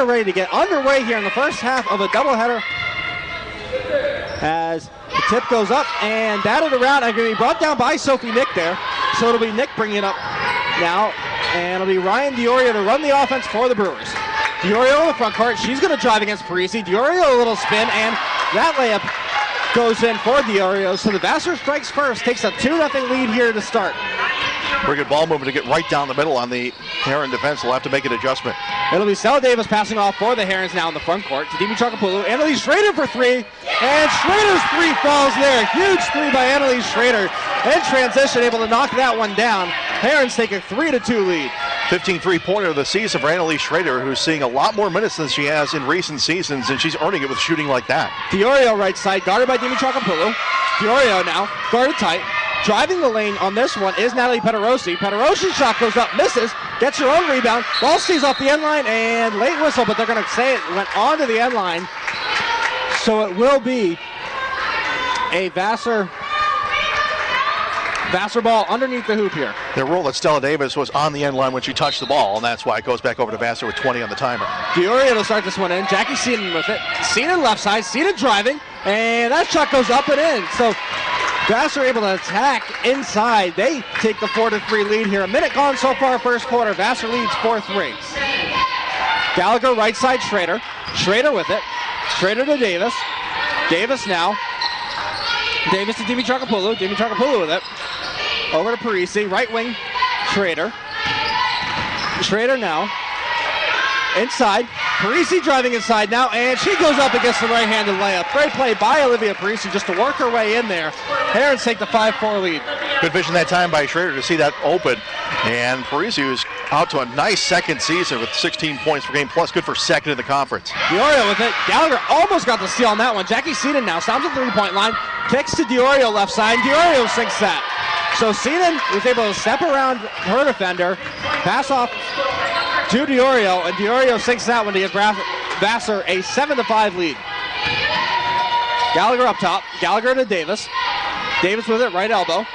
are ready to get underway here in the first half of a doubleheader. As the tip goes up and batted around, and going to be brought down by Sophie Nick there. So it'll be Nick bringing it up now, and it'll be Ryan Diorio to run the offense for the Brewers. Diorio in the front court. She's going to drive against Parisi. Diorio a little spin, and that layup goes in for Diorio. So the Vassar strikes first, takes a 2-0 lead here to start. Pretty good ball movement to get right down the middle on the Heron defense. They'll have to make an adjustment. It'll be Stella Davis passing off for the Herons now in the front court to Dimi Chakapulu. Annalise Schrader for three, and Schrader's three falls there. Huge three by Annalise Schrader. In transition, able to knock that one down. Herons take a 3-2 lead. 15 three-pointer of the season for Annalise Schrader, who's seeing a lot more minutes than she has in recent seasons, and she's earning it with shooting like that. Diorio right side, guarded by Dimi Chakapulu. Diorio now, guarded tight. Driving the lane on this one is Natalie Pederosi. Pederosi's shot goes up, misses, gets her own rebound. Ball stays off the end line, and late whistle, but they're going to say it went onto the end line. So it will be a Vassar ball underneath the hoop here. The rule that Stella Davis was on the end line when she touched the ball, and that's why it goes back over to Vassar with 20 on the timer. Diorio to start this one in. Jackie Seaton with it. Seaton left side. Seaton driving, and that shot goes up and in. So Vassar able to attack inside. They take the 4-3 lead here. A minute gone so far first quarter. Vassar leads 4-3. Gallagher right side, Schrader. Schrader with it. Schrader to Davis. Davis now. Davis to Dimi Chakapulu. Dimi Chakapulu with it. Over to Parisi. Right wing, Schrader. Schrader now. Inside. Parisi driving inside now, and she goes up against the right-handed layup. Great play by Olivia Parisi just to work her way in there. Herons take the 5-4 lead. Good vision that time by Schrader to see that open. And Parisi was out to a nice second season with 16 points per game, plus good for second in the conference. Diorio with it. Gallagher almost got the steal on that one. Jackie Seaton now stops at the three-point line. Kicks to Diorio left side. Diorio sinks that. So Seaton was able to step around her defender, pass off to Diorio, and Diorio sinks that one to give Vassar a 7-5 lead. Gallagher up top. Gallagher to Davis. Davis with it, right elbow.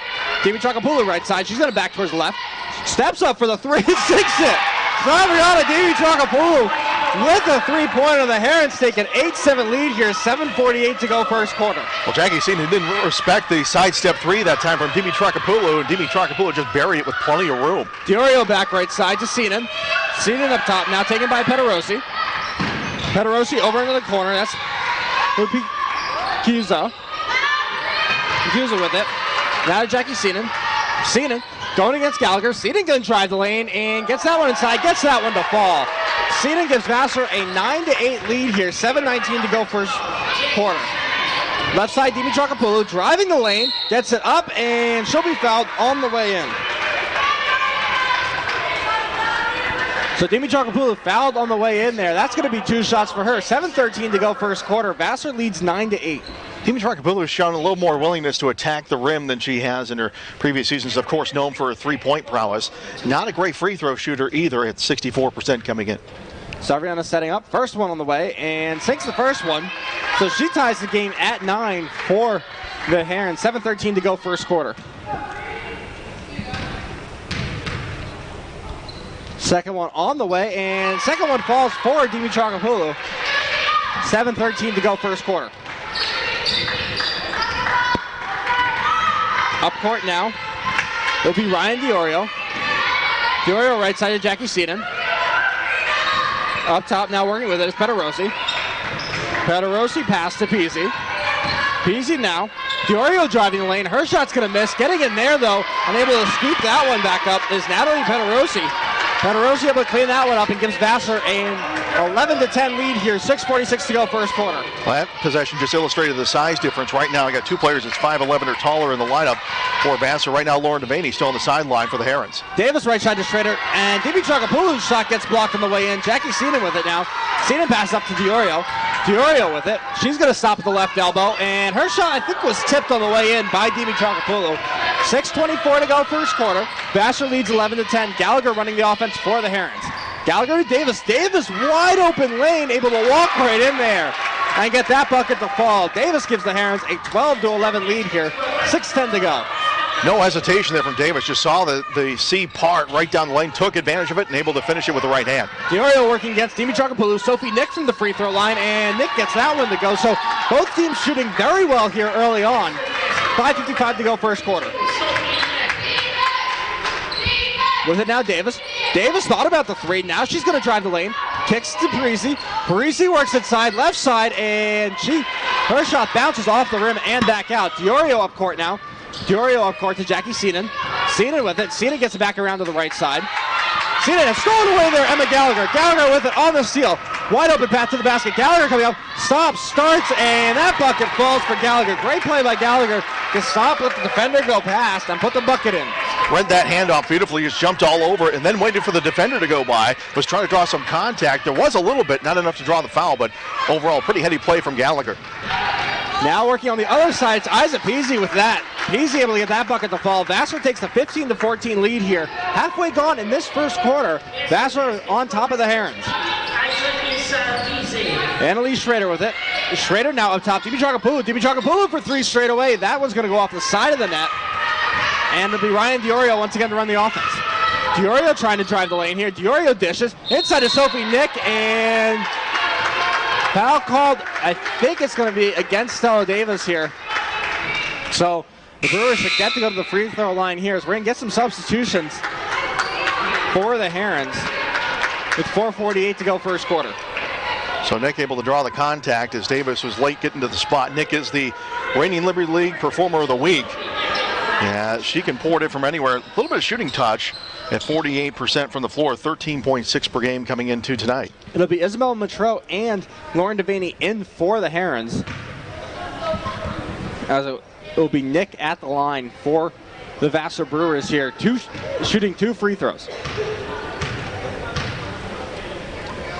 Dimi Chakapulu right side. She's going to back towards the left. Steps up for the three and sinks it. Fabriana Dimi Chakapulu with a three-pointer. The Herons take an 8-7 lead here. 7:48 to go first quarter. Well, Jackie Seaton didn't respect the sidestep three that time from Dimi Chakapulu, and Dimi Chakapulu just buried it with plenty of room. Diorio back right side to Seaton. Seaton up top now, taken by Pederosi. Pederosi over into the corner. That's Cusa. Cusa with it. Now to Jackie Seaton. Seaton going against Gallagher. Seaton going to drive the lane and gets that one inside. Gets that one to fall. Seaton gives Vassar a 9-8 lead here. 7:19 to go first quarter. Left side, Dimi Chakapulu driving the lane. Gets it up, and she'll be fouled on the way in. So Dimi Chakapulu fouled on the way in there. That's going to be two shots for her. 7:13 to go first quarter. Vassar leads 9-8. Dimi Chakapulu has shown a little more willingness to attack the rim than she has in her previous seasons. Of course, known for her three-point prowess. Not a great free throw shooter either at 64% coming in. Saviana setting up. First one on the way and sinks the first one. So she ties the game at 9 for the Herons. 7:13 to go first quarter. Second one on the way, and second one falls for Dimi Chakapulu. 7:13 to go first quarter. Up court now. It'll be Ryan Diorio. Diorio right side to Jackie Seaton. Up top now working with it is Pederosi. Pederosi pass to Peasy. Peasy now. Diorio driving the lane. Her shot's going to miss. Getting in there, though, unable to scoop that one back up is Natalie Pederosi. Pederosi able to clean that one up and gives Vassar an 11-10 lead here. 6:46 to go first quarter. Well, that possession just illustrated the size difference. Right now, I got two players that's 5'11" or taller in the lineup for Vassar. Right now, Lauren Devaney still on the sideline for the Herons. Davis right side to Schrader, and Dimi Chakapulu's shot gets blocked on the way in. Jackie Seaton with it now. Seaton passes up to Diorio. Diorio with it. She's going to stop at the left elbow, and her shot, I think, was tipped on the way in by Dimi Chakapulu. 6:24 to go first quarter. Vassar leads 11-10. Gallagher running the offense for the Herons. Gallagher to Davis. Davis wide open lane, able to walk right in there and get that bucket to fall. Davis gives the Herons a 12-11 lead here. 6:10 to go. No hesitation there from Davis. Just saw the C part right down the lane, took advantage of it, and able to finish it with the right hand. Diorio working against Dimitropoulou. Sophie Nick from the free throw line, and Nick gets that one to go. So both teams shooting very well here early on. 5:55 to go first quarter. With it now, Davis. Davis thought about the three. Now she's going to drive the lane. Kicks to Parisi. Parisi works inside, left side, and her shot bounces off the rim and back out. Diorio up court now. Diorio up court to Jackie Seenan. Seenan with it. Seenan gets it back around to the right side. Seenan has stolen away there. Emma Gallagher. Gallagher with it on the steal. Wide open path to the basket. Gallagher coming up. Stops, starts, and that bucket falls for Gallagher. Great play by Gallagher to stop, let the defender go past, and put the bucket in. Read that handoff beautifully, just jumped all over and then waited for the defender to go by. Was trying to draw some contact. There was a little bit, not enough to draw the foul, but overall pretty heady play from Gallagher. Now working on the other side, it's Isaac Peasy with that. Peasy able to get that bucket to fall. Vassar takes the 15-14 lead here. Halfway gone in this first quarter. Vassar on top of the Herons. Annalise Schrader with it. Schrader now up top. Dimitropoulou. Dimitropoulou for three straight away. That one's going to go off the side of the net. And it'll be Ryan Diorio once again to run the offense. Diorio trying to drive the lane here. Diorio dishes. Inside to Sophie Nick, and foul called. I think it's going to be against Stella Davis here. So the Brewers should get to go to the free throw line here as we're going to get some substitutions for the Herons with 4:48 to go first quarter. So Nick able to draw the contact as Davis was late getting to the spot. Nick is the reigning Liberty League Performer of the Week. Yeah, she can pour it from anywhere. A little bit of shooting touch at 48% from the floor, 13.6 per game coming into tonight. It'll be Isabel Matreau and Lauren Devaney in for the Herons. As it will be Nick at the line for the Vassar Brewers here, shooting two free throws.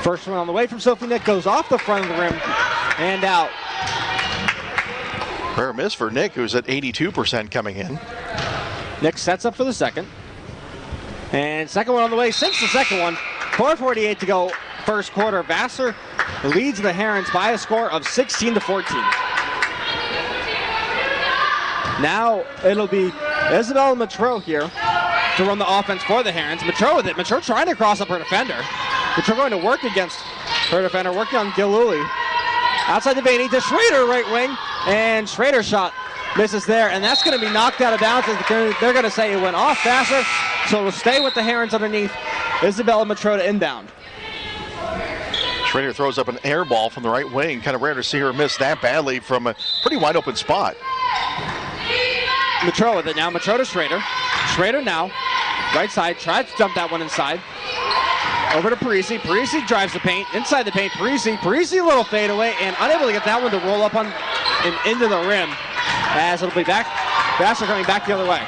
First one on the way from Sophie Nick goes off the front of the rim and out. Rare miss for Nick, who's at 82% coming in. Nick sets up for the second. And second one on the way since the second one. 4:48 to go first quarter. Vassar leads the Herons by a score of 16-14. Now it'll be Isabel Matreau here to run the offense for the Herons. Matreau with it. Matreau trying to cross up her defender. Matreau going to work against her defender, working on Giluli. Outside the Devaney to Schrader, right wing. And Schrader's shot misses there, and that's going to be knocked out of bounds. They're going to say it went off Vassar, so it'll stay with the Herons underneath. Isabella Matreau to inbound. Schrader throws up an air ball from the right wing. Kind of rare to see her miss that badly from a pretty wide open spot. Matreau with it now. Matreau to Schrader. Schrader now, right side, tries to dump that one inside. Over to Parisi. Parisi drives the paint. Inside the paint, Parisi. Parisi a little fadeaway and unable to get that one to roll up on and into the rim. As it'll be back. Vassar coming back the other way.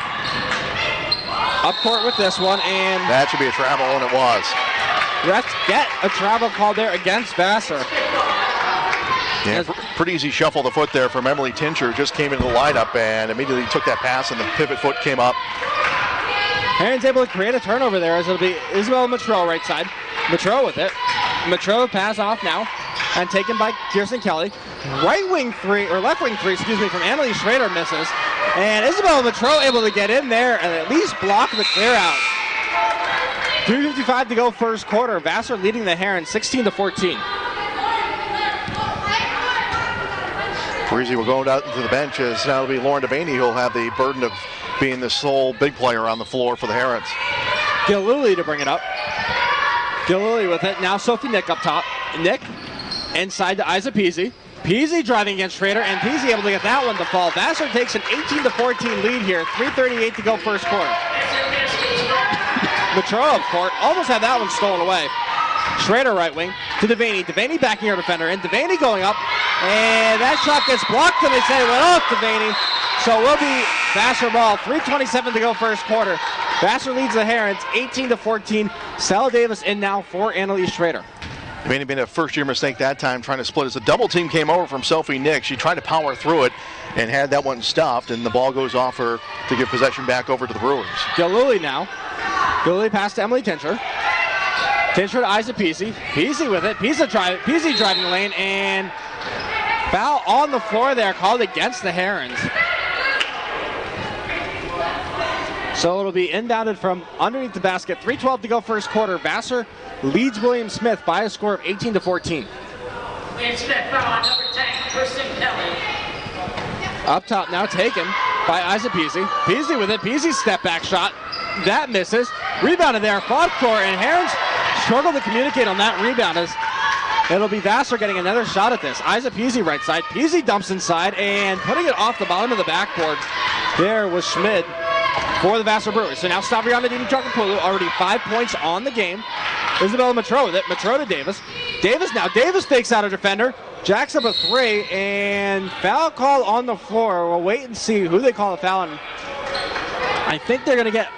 Up court with this one, and that should be a travel, and it was. Let's get a travel call there against Vassar. Yeah, pretty easy shuffle the foot there from Emily Tincher. Just came into the lineup and immediately took that pass, and the pivot foot came up. Herons able to create a turnover there as it'll be Isabel Matreau right side. Matreau with it. Matreau pass off now and taken by Kirsten Kelly. Right wing three, or left wing three, excuse me, from Annalise Schrader misses. And Isabel Matreau able to get in there and at least block the clear out. 3:55 to go first quarter. Vassar leading the Herons 16-14. Parisi will go out into the bench as now it'll be Lauren Devaney who'll have the burden of being the sole big player on the floor for the Herons. Giluli to bring it up. Giluli with it. Now Sophie Nick up top. Nick inside to Isa Peasy. Peasy driving against Schrader, and Peasy able to get that one to fall. Vassar takes an 18-14 lead here. 3:38 to go first quarter. Matreau up court. Almost had that one stolen away. Schrader right wing to Devaney. Devaney backing her defender, and Devaney going up. And that shot gets blocked, and they say it went off Devaney. So it will be Vassar ball. 3:27 to go first quarter. Vassar leads the Herons 18-14. Stella Davis in now for Annalise Schrader. Devaney made a first-year mistake that time trying to split as a double team came over from Sophie Nick. She tried to power through it and had that one stopped, and the ball goes off her to give possession back over to the Brewers. Giluli now. Giluli pass to Emily Tincher. Tincher to Isa Peasy. Peasy with it. Peasy driving the lane, and foul on the floor there called against the Herons. So it'll be inbounded from underneath the basket. 3:12 to go first quarter. Vassar leads William Smith by a score of 18-14. William Smith foul on number 10, Kristen Kelly. Up top now taken by Isaac Peasy. Peasy with it. Peasy's step back shot. That misses. Rebounded there. Fought for, and Herons struggled to communicate on that rebound as it'll be Vassar getting another shot at this. Isaac Peasy right side. Peasy dumps inside and putting it off the bottom of the backboard. There was Schmid for the Vassar Brewers. So now Stavriana Dimitrokopoulos, already 5 points on the game. Isabella Matro with it. Matro to Davis. Davis fakes out a defender. Jacks up a three, and foul call on the floor. We'll wait and see who they call the foul. And I think they're going to get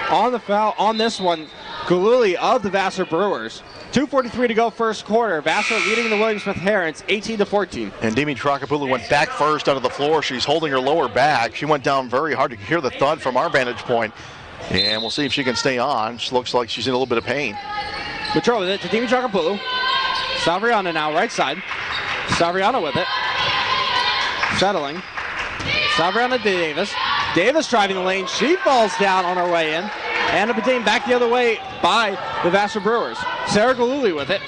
on the foul on this one, Galuli of the Vassar Brewers. 2:43 to go first quarter. Vassar leading the William Smith Herons 18-14. And Dimitrokopoulos went back first out of the floor. She's holding her lower back. She went down very hard. You can hear the thud from our vantage point. And we'll see if she can stay on. She looks like she's in a little bit of pain. Matro with it to Dimitrokopoulos. Stavriana now right side. Stavriana with it. Settling. Stavriana to Davis. Davis driving the lane. She falls down on her way in. And it'll be taken back the other way by the Vassar Brewers. Sarah Galuli with it.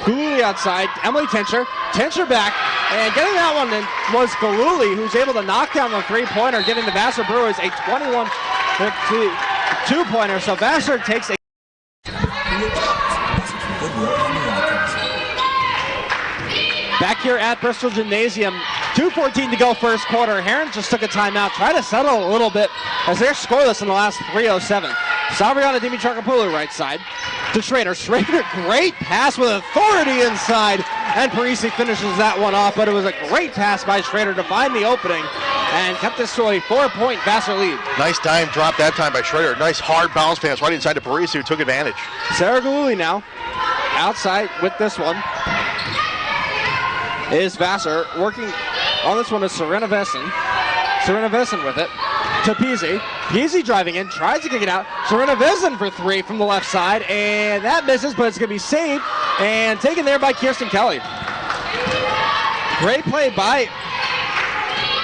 Galuli outside. Emily Tincher. Tincher back. And getting that one in was Galuli, who's able to knock down the three-pointer, giving the Vassar Brewers a 21-2-pointer. So Vassar takes a back here at Bristol Gymnasium. 2:14 to go first quarter. Herons just took a timeout, tried to settle a little bit as they're scoreless in the last 3:07. Stavriana Dimitrokopoulos right side to Schrader. Schrader, great pass with authority inside, and Parisi finishes that one off, but it was a great pass by Schrader to find the opening and cut this to a 4-point Vassar lead. Nice dime drop that time by Schrader. Nice hard bounce pass right inside to Parisi, who took advantage. Sarah Galuli now outside with this one is Vassar. Working on this one is Serena Vesson. Serena Vesson with it to Peasy. Peasy driving in, tries to kick it out. Serena Vesson for three from the left side, and that misses, but it's going to be saved and taken there by Kirsten Kelly. Great play by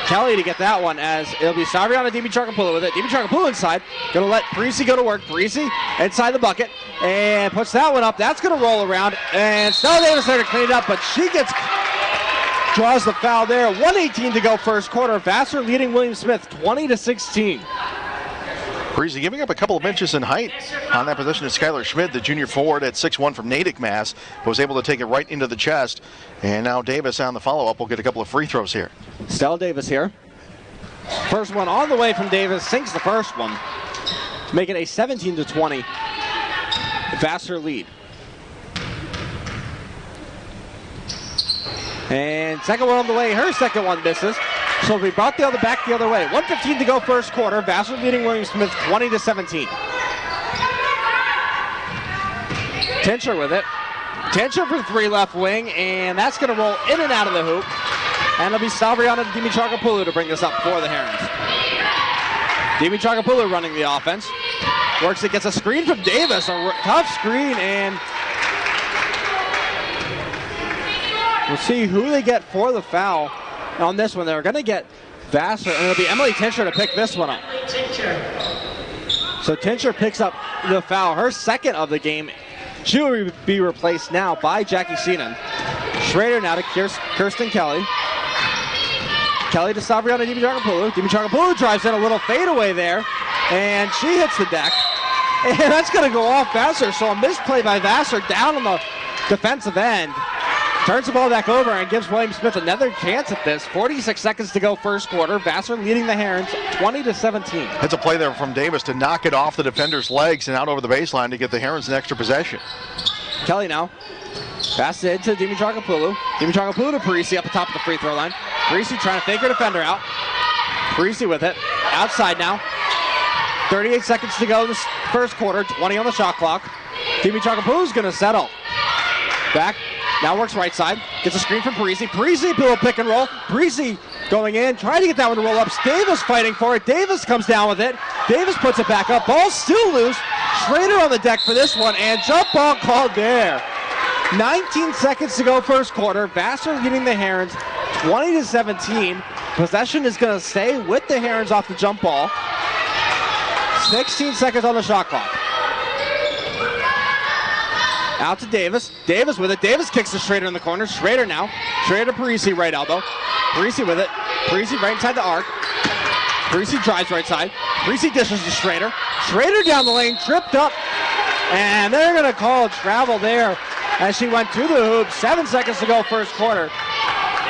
Kelly to get that one, as it'll be Stavriana Dimitrokopoulos with it. Dimitrokopoulos inside, going to let Parisi go to work. Parisi inside the bucket and puts that one up. That's going to roll around, and Stella Davis there to clean it up, but she draws the foul there. 1:18 to go first quarter. Vassar leading William Smith 20-16. Parisi giving up a couple of inches in height on that position is Skylar Schmidt, the junior forward at 6'1" from Natick, Mass. Was able to take it right into the chest. And now Davis on the follow-up will get a couple of free throws here. Stella Davis here. First one on the way from Davis. Sinks the first one to make it a 17-20 Vassar lead. And second one on the way. Her second one misses. So we brought back the other way. 1:15 to go first quarter. Vassar leading William Smith 20-17. Tincher with it. Tincher for three left wing, and that's going to roll in and out of the hoop. And it'll be Stavriana Dimitrokopoulos to bring this up for the Herons. Dimitrokopoulos running the offense. Works it, gets a screen from Davis. A tough screen, and we'll see who they get for the foul on this one. They're going to get Vassar, and it'll be Emily Tincher to pick this one up. So Tincher picks up the foul, her second of the game. She will be replaced now by Jackie Seenan. Schrader now to Kirsten Kelly. Kelly to Stavriana Dimitrokopoulos. Dimitrokopoulos drives in a little fadeaway there, and she hits the deck. And that's going to go off Vassar, so a misplay by Vassar down on the defensive end. Turns the ball back over and gives William Smith another chance at this. 46 seconds to go first quarter. Vassar leading the Herons 20-17. That's a play there from Davis to knock it off the defender's legs and out over the baseline to get the Herons an extra possession. Kelly now. Passes it to Dimitrokopoulos. Dimitrokopoulos to Parisi up the top of the free throw line. Parisi trying to fake her defender out. Parisi with it. Outside now. 38 seconds to go this first quarter. 20 on the shot clock. Dimitrokopoulos going to settle. Back. Now works right side. Gets a screen from Parisi. Parisi, little pick and roll. Parisi going in. Trying to get that one to roll up. Davis fighting for it. Davis comes down with it. Davis puts it back up. Ball still loose. Schrader on the deck for this one. And jump ball called there. 19 seconds to go first quarter. Vassar leading the Herons 20-17. Possession is going to stay with the Herons off the jump ball. 16 seconds on the shot clock. Out to Davis. Davis with it. Davis kicks to Schrader in the corner. Schrader now. Schrader to Parisi, right elbow. Parisi with it. Parisi right inside the arc. Parisi drives right side. Parisi dishes to Schrader. Schrader down the lane, tripped up. And they're going to call travel there as she went to the hoop. 7 seconds to go first quarter.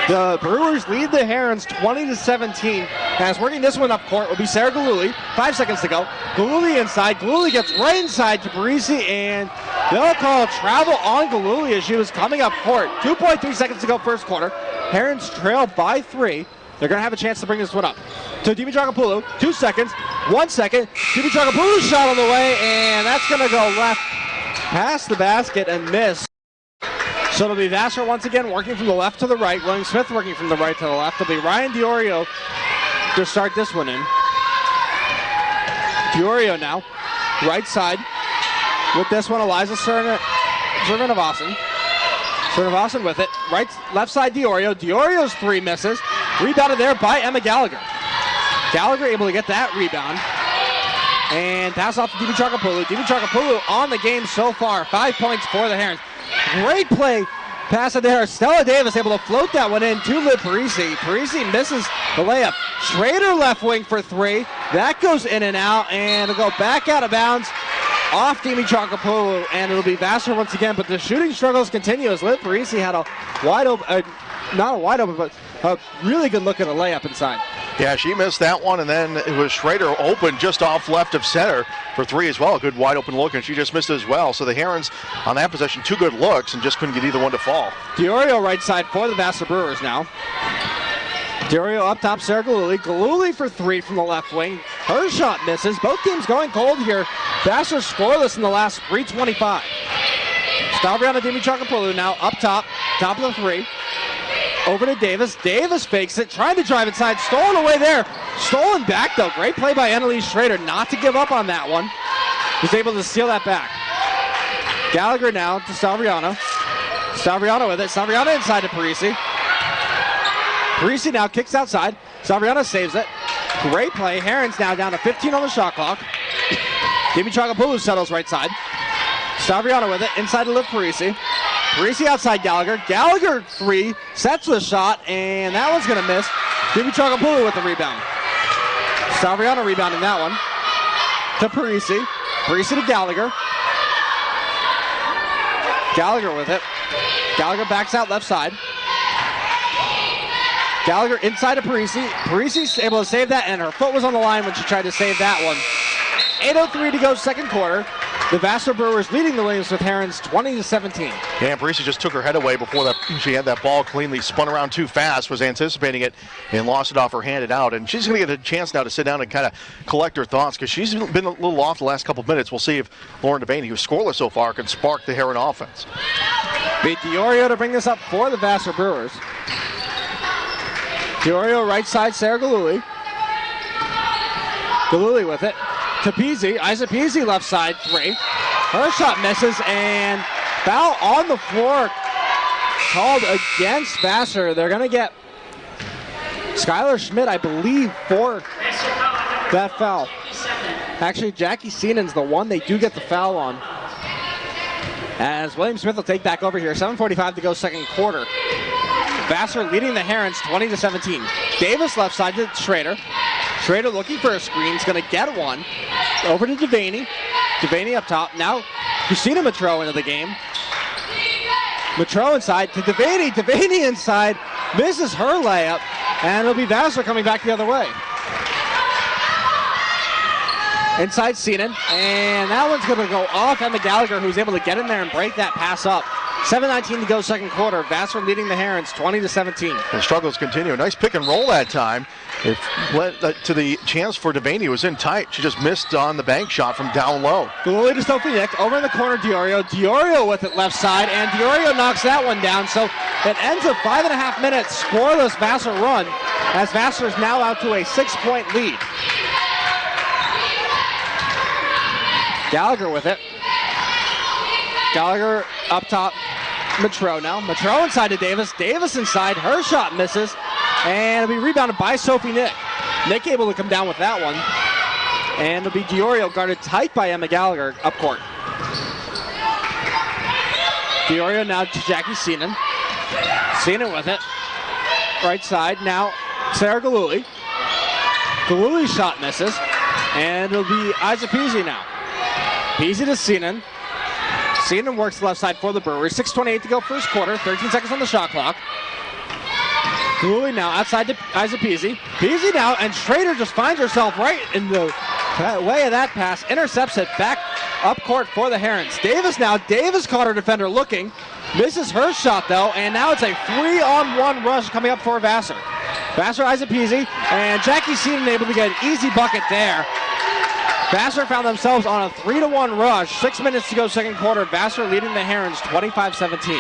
The Brewers lead the Herons 20-17. As working this one up court will be Sarah Galuli. 5 seconds to go. Galuli inside. Galuli gets right inside to Parisi, and they'll call travel on Galuli as she was coming up court. 2.3 seconds to go first quarter. Herons trail by 3. They're going to have a chance to bring this one up. To Dimitropoulou, 2 seconds, 1 second. Dimitropoulou shot on the way, and that's going to go left past the basket and miss. So it'll be Vassar once again working from the left to the right. William Smith working from the right to the left. It'll be Ryan Diorio to start this one in. Diorio now, right side. With this one, Eliza Srinivasan. Srinivasan with it. Left side, Diorio. Diorio's 3 misses. Rebounded there by Emma Gallagher. Gallagher able to get that rebound. And pass off to Dimitropoulou. Dimitropoulou on the game so far. 5 points for the Herons. Great play. Pass it there. Stella Davis able to float that one in to Liv Parisi. Parisi misses the layup. Schrader left wing for 3. That goes in and out, and it'll go back out of bounds off Dimitropoulou, and it'll be Vassar once again. But the shooting struggles continue as Liv Parisi had a wide open, not a wide open, but a really good look at a layup inside. Yeah, she missed that one, and then it was Schrader open just off left of center for 3 as well. A good wide open look, and she just missed it as well. So the Herons on that possession, 2 good looks, and just couldn't get either one to fall. Diorio right side for the Vassar Brewers now. Diorio up top, Sarah Galuli. Galuli for 3 from the left wing. Her shot misses. Both teams going cold here. Vassar scoreless in the last 3:25. Stavriana Dimitropoulou now up top, top of the 3. Over to Davis. Davis fakes it, trying to drive inside. Stolen away there. Stolen back, though. Great play by Annalise Schrader not to give up on that one. Was able to steal that back. Gallagher now to Stavriana. Stavriana with it. Stavriana inside to Parisi. Parisi now kicks outside. Stavriana saves it. Great play. Herons now down to 15 on the shot clock. Dimitropoulou settles right side. Stavriana with it. Inside to Liv Parisi. Parisi outside Gallagher. Gallagher 3, sets the shot, and that one's going to miss. Dimitropoulou with the rebound. Stavriana rebounding that one. To Parisi. Parisi to Gallagher. Gallagher with it. Gallagher backs out left side. Gallagher inside to Parisi. Parisi's able to save that, and her foot was on the line when she tried to save that one. 8:03 to go second quarter. The Vassar Brewers leading the Williams Smith Herons 20-17. Yeah, Parisi just took her head away before that. She had that ball cleanly spun around too fast, was anticipating it, and lost it off her handed out. And she's going to get a chance now to sit down and kind of collect her thoughts because she's been a little off the last couple of minutes. We'll see if Lauren Devaney, who's scoreless so far, can spark the Heron offense. Beat Diorio to bring this up for the Vassar Brewers. Diorio right side, Sarah Galuli. Galuli with it. To Peasy. Isa Peasy left side 3. Her shot misses, and foul on the floor called against Vassar. They're going to get Skylar Schmidt, I believe, for that foul. Actually, Jackie Seenan's the one they do get the foul on. As William Smith will take back over here. 7:45 to go second quarter. Vassar leading the Herons 20-17. Davis left side to Schrader. Schrader looking for a screen. He's going to get one. Over to Devaney. Devaney up top. Now Christina Matreau into the game. Matreau inside to Devaney. Devaney inside. Misses her layup. And it'll be Vassar coming back the other way. Inside Seenan. And that one's going to go off Emma Gallagher, who's able to get in there and break that pass up. 7:19 to go second quarter. Vassar leading the Herons 20-17. The struggles continue. Nice pick and roll that time. It led to the chance for Devaney, who was in tight. She just missed on the bank shot from down low. Galuli to Sophie Nick. Over in the corner, Diorio. Diorio with it left side, and Diorio knocks that one down. So it ends a 5.5 minute scoreless Vassar run, as Vassar is now out to a 6-point lead. Gallagher with it. Gallagher up top. Matreau now. Matreau inside to Davis. Davis inside. Her shot misses. And it'll be rebounded by Sophie Nick. Nick able to come down with that one. And it'll be Diorio guarded tight by Emma Gallagher up court. Diorio now to Jackie Seenan. Seenan with it. Right side. Now Sarah Galuli. Galuli's shot misses. And it'll be Isa Peasy now. Peasy to Seenan. Seenan works left side for the Brewers. 6:28 to go first quarter. 13 seconds on the shot clock. Galuli now outside to Isa Peasy. Peasy now, and Schrader just finds herself right in the way of that pass. Intercepts it back up court for the Herons. Davis now. Davis caught her defender looking. Misses her shot though, and now it's a 3-on-1 rush coming up for Vassar. Vassar, Isa Peasy, and Jackie Seenan able to get an easy bucket there. Vassar found themselves on a 3-to-1 rush. 6 minutes to go second quarter. Vassar leading the Herons 25-17.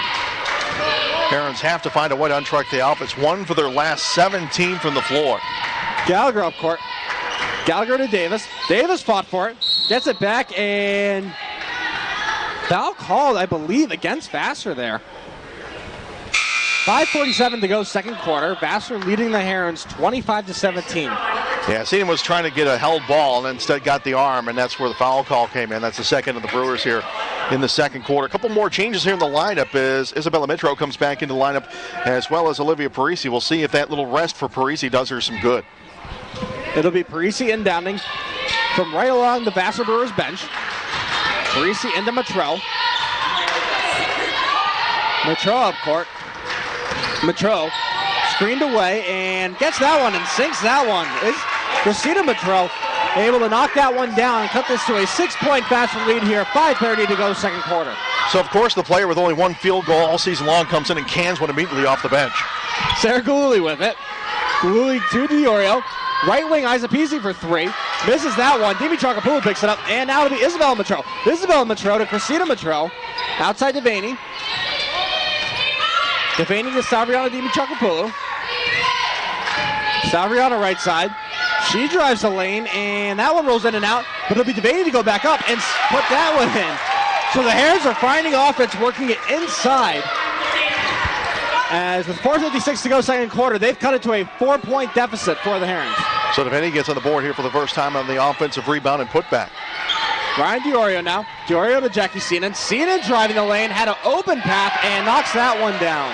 Herons have to find a way to untruck the offense. 1 for their last 17 from the floor. Gallagher up court. Gallagher to Davis. Davis fought for it. Gets it back, and foul called, I believe, against Vassar there. 5:47 to go second quarter. Vassar leading the Herons 25-17. Yeah, Seenan was trying to get a held ball and instead got the arm, and that's where the foul call came in. That's the second of the Brewers here in the second quarter. A couple more changes here in the lineup as Isabella Mitro comes back into the lineup, as well as Olivia Parisi. We'll see if that little rest for Parisi does her some good. It'll be Parisi inbounding from right along the Vassar Brewers bench. Parisi into Mitro. Mitro up court. Mitro screened away and gets that one and sinks that one. Is Christina Mitro able to knock that one down and cut this to a 6-point Vassar lead here. 5:30 to go second quarter. So, of course, the player with only 1 field goal all season long comes in and cans one immediately off the bench. Sarah Galuli with it. Galuli to Diorio. Right wing Isa Peasy for 3. Misses that one. Dimitrov Kapulu picks it up. And now it'll be Isabella Mitro. Isabella Mitro to Christina Mitro. Outside Devaney. Devaney to Savriano Dimitrov Kapulu. Savriano right side. She drives the lane, and that one rolls in and out. But it'll be Devaney to go back up and put that one in. So the Herons are finding offense, working it inside. As with 4:56 to go second quarter, they've cut it to a 4-point deficit for the Herons. So Devaney gets on the board here for the first time on the offensive rebound and putback. Ryan Diorio now. Diorio to Jackie Seenan. Seenan driving the lane, had an open path, and knocks that one down.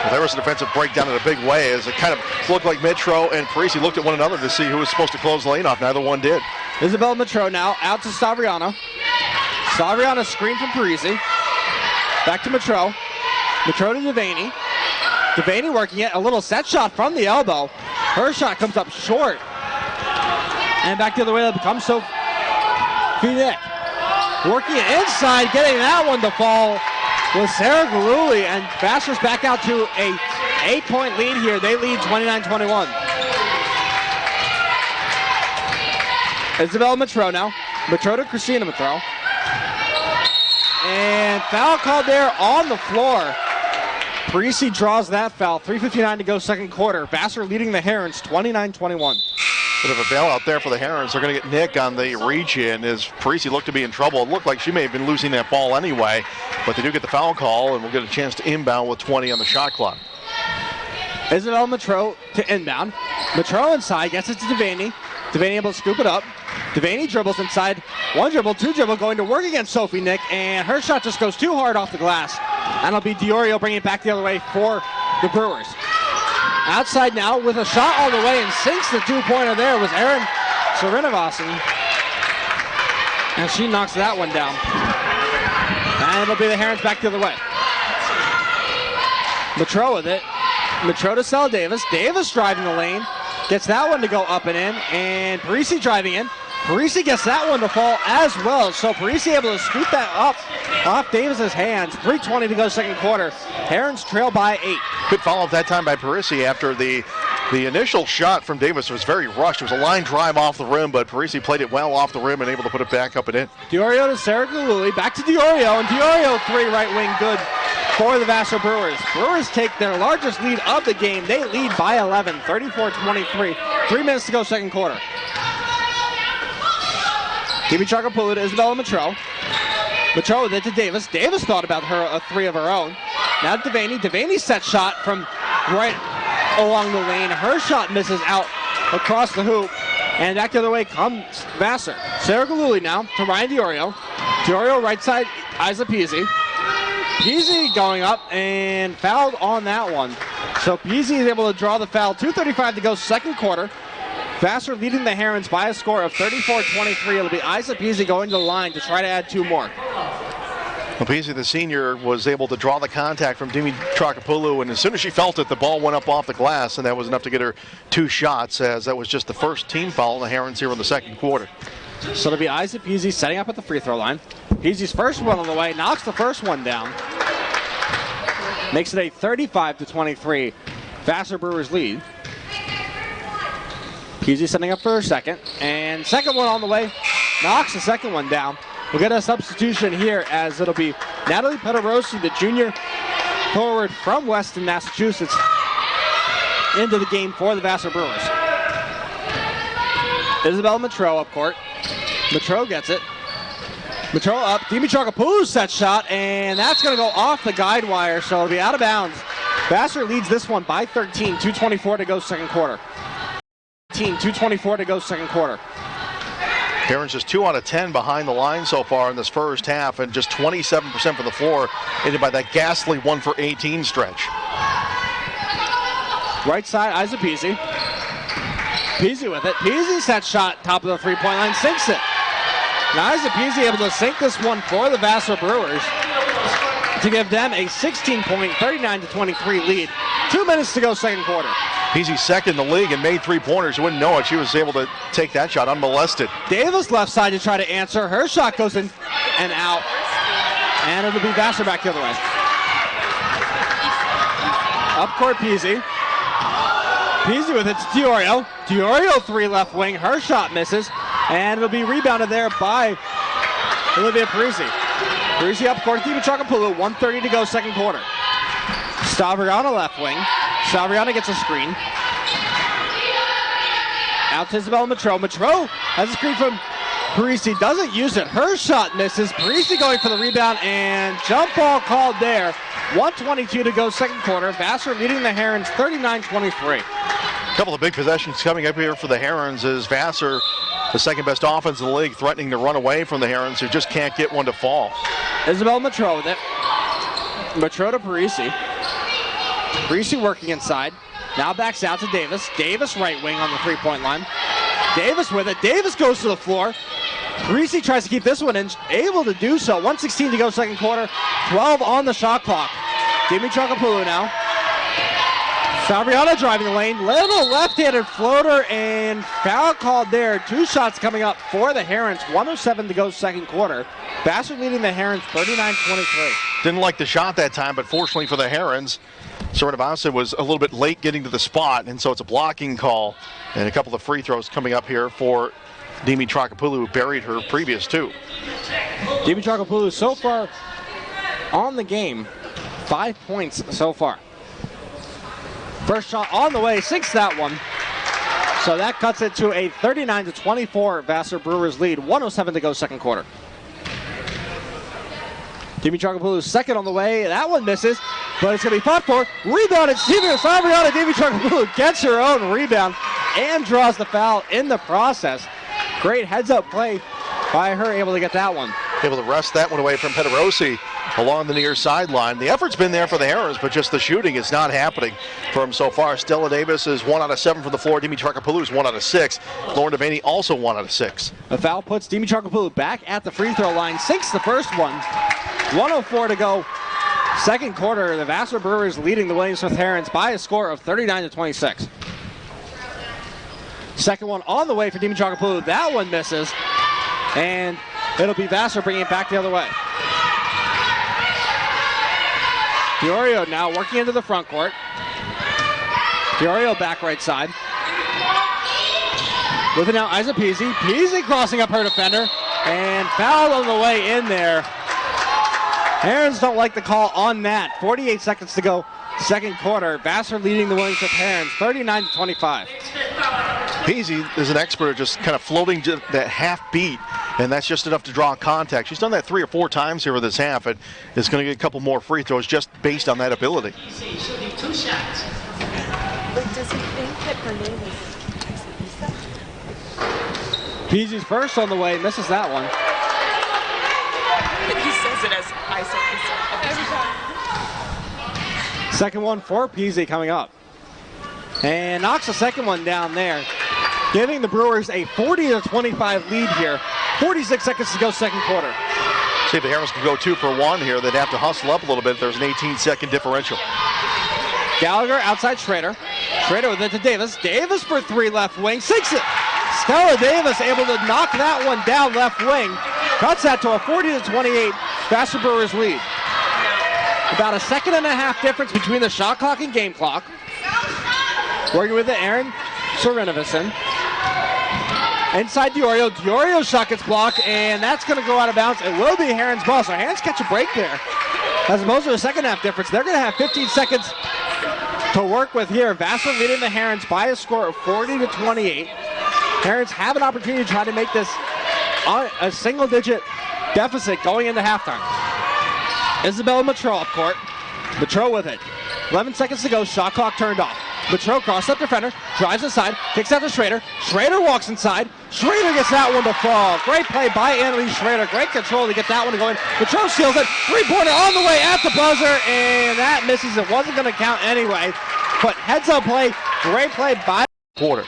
Well, there was a defensive breakdown in a big way as it kind of looked like Mitro and Parisi looked at one another to see who was supposed to close the lane off. Neither one did. Isabella Mitro now out to Savriano. Savriano screen from Parisi. Back to Mitro. Mitro to Devaney. Devaney working it. A little set shot from the elbow. Her shot comes up short. And back the other way, that becomes Sophie Nick. Working it inside, getting that one to fall with Sarah Galuli, and Vassar's back out to a 8-point lead here. They lead 29-21. Isabella Mitro now. Mitro to Christina Mitro. And foul called there on the floor. Parisi draws that foul. 3:59 to go second quarter. Vassar leading the Herons 29-21. Bit of a bailout there for the Herons. They're going to get Nick on the reach-in as Parisi looked to be in trouble. It looked like she may have been losing that ball anyway, but they do get the foul call, and we'll get a chance to inbound with 20 on the shot clock. Isabel Mitro to inbound. Mitro inside, gets it to Devaney. Devaney able to scoop it up. Devaney dribbles inside. 1 dribble, 2 dribble, going to work against Sophie Nick, and her shot just goes too hard off the glass. And it'll be Diorio bringing it back the other way for the Brewers. Outside now with a shot all the way and sinks the 2-pointer there was Erin Serinavasan. And she knocks that one down. And it'll be the Herons back the other way. Mitro with it. Mitro to Sel Davis. Davis driving the lane. Gets that one to go up and in. And Parisi driving in. Parisi gets that one to fall as well. So Parisi able to scoop that up off Davis's hands. 3:20 to go second quarter. Herons trail by 8. Good follow-up that time by Parisi after the initial shot from Davis was very rushed. It was a line drive off the rim, but Parisi played it well off the rim and able to put it back up and in. Diorio to Sarah Galuli. Back to Diorio. And Diorio 3 right wing good for the Vassar Brewers. Brewers take their largest lead of the game. They lead by 11, 34-23. 3 minutes to go second quarter. Dimitrov Kapulu to Isabella Mitro. Mitro with it to Davis. Davis thought about a 3 of her own. Now to Devaney. Devaney set shot from right along the lane. Her shot misses out across the hoop. And back the other way comes Vassar. Sarah Galuli now to Ryan DiOrio. DiOrio right side, Isa Peasy. Peasy going up and fouled on that one. So Peasy is able to draw the foul. 2:35 to go, second quarter. Vassar leading the Herons by a score of 34-23. It'll be Isa Peasy going to the line to try to add 2 more. Well, Peasy, the senior, was able to draw the contact from Dimi Trakapoulou, and as soon as she felt it, the ball went up off the glass, and that was enough to get her 2 shots, as that was just the first team foul on the Herons here in the second quarter. So it'll be Isa Peasy setting up at the free throw line. Peasy's first one on the way, knocks the first one down. Makes it a 35-23 Vassar Brewers lead. Peasy setting up for her second, and second one on the way, knocks the second one down. We'll get a substitution here as it'll be Natalie Pederosi, the junior forward from Weston, Massachusetts, into the game for the Vassar Brewers. Isabel Matreau up court. Matreau gets it. Matreau up. Dimi Trakapoulou set shot, and that's going to go off the guide wire, so it'll be out of bounds. Vassar leads this one by 13. 2:24 to go second quarter. 2:24 to go second quarter. Herons just 2 out of 10 behind the line so far in this first half, and just 27% from the floor, aided by that ghastly 1 for 18 stretch. Right side, Isa Peasy. Peasy with it. Peasy set shot, top of the three-point line, sinks it. Now Isa Peasy able to sink this one for the Vassar Brewers to give them a 16-point, 39-23 lead. 2 minutes to go second quarter. Peasy's second in the league and made 3-pointers. You wouldn't know it. She was able to take that shot unmolested. Davis left side to try to answer. Her shot goes in and out. And it'll be Vassar back the other way. Up court Peasy. Peasy with it to DiOrio. DiOrio 3 left wing. Her shot misses. And it'll be rebounded there by Olivia Parisi. Parisi up court. Dimi Trakapoulou. 1:30 to go second quarter. Stavriana left wing. Stavriana gets a screen. Out to Isabel Matreau. Matreau has a screen from Parisi. Doesn't use it. Her shot misses. Parisi going for the rebound, and jump ball called there. 1:22 to go second quarter. Vassar leading the Herons 39-23. A couple of big possessions coming up here for the Herons as Vassar, the second best offense in the league, threatening to run away from the Herons, who just can't get one to fall. Isabel Matreau with it. Matreau to Parisi. Parisi working inside. Now backs out to Davis. Davis right wing on the three-point line. Davis with it. Davis goes to the floor. Parisi tries to keep this one in. Able to do so. 1:16 to go second quarter. 12 on the shot clock. Dimi Trakapoulou now. Fabriana driving the lane. Little left-handed floater and foul called there. 2 shots coming up for the Herons. 1:07 to go second quarter. Vassar leading the Herons 39-23. Didn't like the shot that time, but fortunately for the Herons, Sornavasa was a little bit late getting to the spot, and so it's a blocking call. And a couple of free throws coming up here for Dimi Trakapoulou, who buried her previous 2. Dimi Trakapoulou so far on the game, 5 points so far. First shot on the way, sinks that one. So that cuts it to a 39-24 Vassar Brewers lead. 1:07 to go second quarter. Dimi Trakapoulou second on the way. That one misses, but it's going to be fought for. Rebounded. Steven Fabriana. Dimi Trakapoulou gets her own rebound and draws the foul in the process. Great heads-up play by her, able to get that one. Able to wrest that one away from Pederosi along the near sideline. The effort's been there for the Herons, but just the shooting is not happening for them so far. Stella Davis is 1 out of 7 from the floor. Dimi Trakapoulou is 1 out of 6. Lauren Devaney also 1 out of 6. The foul puts Dimi Trakapoulou back at the free throw line. Sinks the first one. 1:04 to go second quarter. The Vassar Brewers leading the Williamsburg Herons by a score of 39-26. Second one on the way for Dimi Trakapoulou. That one misses. And it'll be Vassar bringing it back the other way. DiOrio now working into the front court. DiOrio back right side. With it now, Isa Peasy. Peasy crossing up her defender. And foul on the way in there. Herons don't like the call on that. 48 seconds to go second quarter. Vassar leading the Williamsburg Herons 39-25. Peasy is an expert at just kind of floating to that half beat, and that's just enough to draw contact. She's done that 3 or 4 times here in this half, and is going to get a couple more free throws just based on that ability. She'll need 2 shots. But does he think that her name is Isa? Peasy's first on the way, misses that one. He says it as I say every time. Second one for Peasy coming up. And knocks the second one down there, giving the Brewers a 40-25 lead here. 46 seconds to go, second quarter. See if the Herons can go 2 for 1 here. They'd have to hustle up a little bit. There's an 18-second differential. Gallagher outside Schrader. Schrader with it to Davis. Davis for 3 left wing. Sinks it. Stella Davis able to knock that one down left wing. Cuts that to a 40-28 Vassar Brewers lead. About a second and a half difference between the shot clock and game clock. Working with it, Aaron Serenovicin. Inside Diorio. Diorio's shot gets blocked, and that's going to go out of bounds. It will be Herons' ball, so Herons catch a break there. As opposed to a second half difference, they're going to have 15 seconds to work with here. Vassar leading the Herons by a score of 40-28. Herons have an opportunity to try to make this a single-digit deficit going into halftime. Isabella Matro up court. Matro with it. 11 seconds to go. Shot clock turned off. Matro cross up defender, drives inside, kicks out to Schrader. Schrader walks inside. Schrader gets that one to fall. Great play by Annalise Schrader. Great control to get that one to go in. Matro steals it. Three-pointer on the way at the buzzer, and that misses. It wasn't going to count anyway. But heads-up play. Great play by Quarter.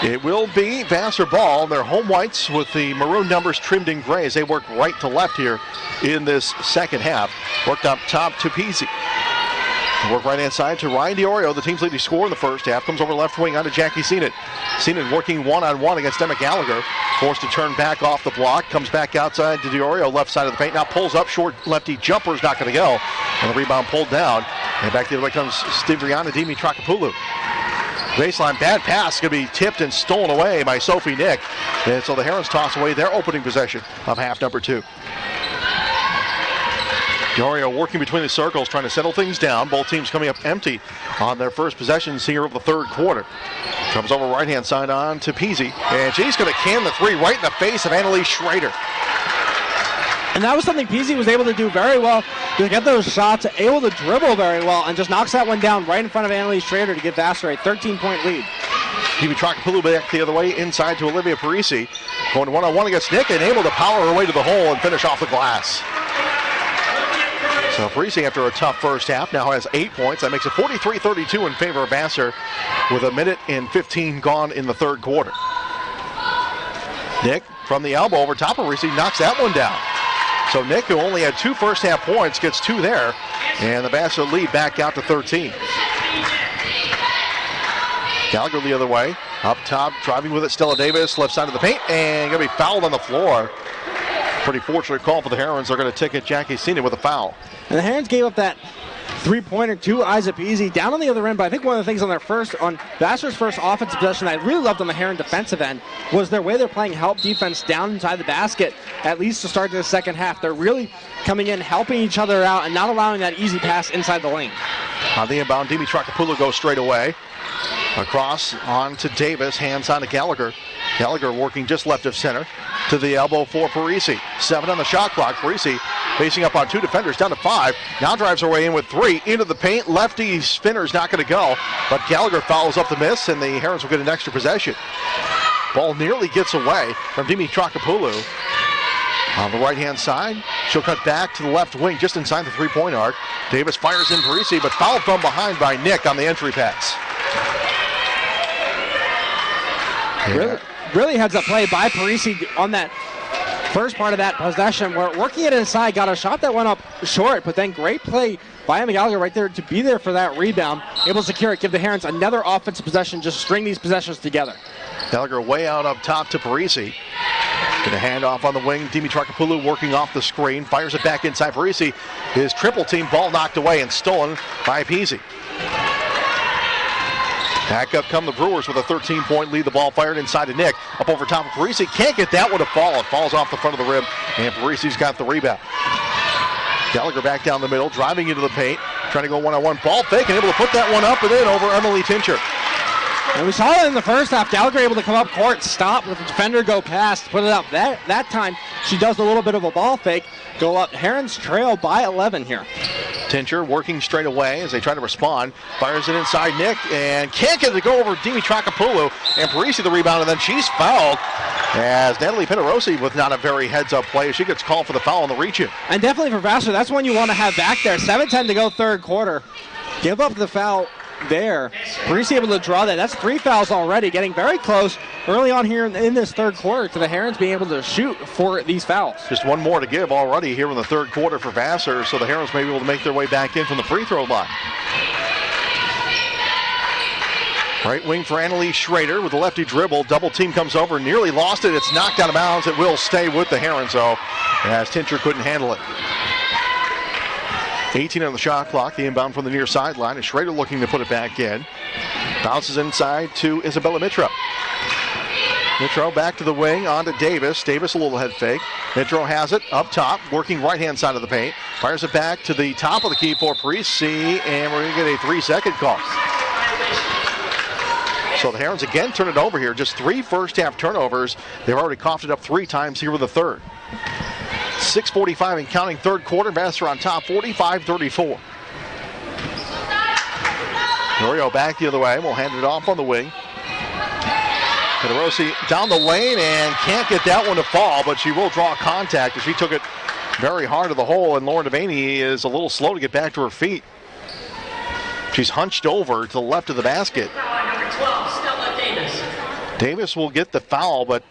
It will be Vassar ball. Their home whites with the maroon numbers trimmed in gray as they work right to left here in this second half. Worked up top to Peasy. Work right hand side to Ryan Diorio, the team's leading scorer in the first half. Comes over left wing onto Jackie Seenan. Seenan working one-on-one against Emma Gallagher. Forced to turn back off the block. Comes back outside to Diorio, left side of the paint. Now pulls up short lefty. Jumper's not going to go. And the rebound pulled down. And back the other way comes Stavriana Dimitrakopoulos. Baseline, bad pass, going to be tipped and stolen away by Sophie Nick. And so the Herons toss away their opening possession of half number 2. Diorio working between the circles, trying to settle things down. Both teams coming up empty on their first possessions here of the third quarter. Comes over right-hand side on to Peasy. And she's going to can the three right in the face of Annalise Schrader. And that was something Peasy was able to do very well, to get those shots, able to dribble very well, and just knocks that one down right in front of Annalise Schrader to give Vassar a 13-point lead. Dimitrakopoulos back the other way, inside to Olivia Parisi. Going one-on-one against Nick and able to power her way to the hole and finish off the glass. So Parisi, after a tough first half, now has 8 points. That makes it 43-32 in favor of Vassar with a minute and 15 gone in the third quarter. Nick from the elbow over top of Parisi knocks that one down. So Nick, who only had 2 first half points, gets 2 there. And the Vassar lead back out to 13. Gallagher the other way. Up top, driving with it, Stella Davis, left side of the paint, and going to be fouled on the floor. Pretty fortunate call for the Herons. They're going to ticket Jackie Seenan with a foul. And the Herons gave up that three-pointer to Isaac Peasy down on the other end. But I think one of the things on Vassar's first offensive possession I really loved on the Heron defensive end was their way they're playing help defense down inside the basket, at least to start the second half. They're really coming in, helping each other out, and not allowing that easy pass inside the lane. On the inbound, Dimitrakopoulos goes straight away. Across on to Davis, hands on to Gallagher. Gallagher working just left of center to the elbow for Parisi. 7 on the shot clock. Parisi facing up on 2 defenders, down to 5. Now drives her way in with 3 into the paint. Lefty spinner's not going to go, but Gallagher follows up the miss, and the Herons will get an extra possession. Ball nearly gets away from Dimitrakopoulos. On the right-hand side, she'll cut back to the left wing, just inside the three-point arc. Davis fires in Parisi, but fouled from behind by Nick on the entry pass. Really heads up play by Parisi on that first part of that possession. We're working it inside, got a shot that went up short, but then great play by Emma Gallagher right there to be there for that rebound. Able to secure it, give the Herons another offensive possession, just string these possessions together. Gallagher way out up top to Parisi. Going to hand off on the wing. Dimitrakopoulos working off the screen. Fires it back inside Parisi. His triple team ball knocked away and stolen by Peasy. Back up come the Brewers with a 13-point lead. The ball fired inside to Nick. Up over top of Parisi. Can't get that one to fall. It falls off the front of the rim, and Parisi's got the rebound. Gallagher back down the middle, driving into the paint, trying to go one-on-one. Ball fake, and able to put that one up and in over Emily Tincher. And we saw it in the first half. Gallagher able to come up court, stop, with the defender go past, put it up. That time, she does a little bit of a ball fake, go up. Herons trail by 11 here. Tincher working straight away as they try to respond. Fires it inside Nick and can't get it to go over Dimitrakopoulos. And Parisi the rebound, and then she's fouled as Natalie Pederosi with not a very heads-up play. She gets called for the foul on the reach-in. And definitely for Vassar, that's one you want to have back there. 7:10 to go third quarter. Give up the foul there. Parisi able to draw that. That's 3 fouls already, getting very close early on here in this third quarter to the Herons being able to shoot for these fouls. Just one more to give already here in the third quarter for Vassar, so the Herons may be able to make their way back in from the free throw line. Right wing for Annalise Schrader with the lefty dribble. Double team comes over, nearly lost it. It's knocked out of bounds. It will stay with the Herons, though, as Tincher couldn't handle it. 18 on the shot clock. The inbound from the near sideline. And Schrader looking to put it back in. Bounces inside to Isabella Mitro. Mitro back to the wing, on to Davis. Davis a little head fake. Mitro has it up top, working right-hand side of the paint. Fires it back to the top of the key for Parisi, and we're going to get a 3-second call. So the Herons again turn it over here. Just 3 first-half turnovers. They've already coughed it up 3 times here in the third. 6:45 and counting third quarter. Vassar on top, 45-34. Norio back the other way. We'll hand it off on the wing. Pederosi down the lane and can't get that one to fall, but she will draw contact as she took it very hard to the hole, and Lauren Devaney is a little slow to get back to her feet. She's hunched over to the left of the basket. Number 12, Stella Davis. Davis will get the foul, but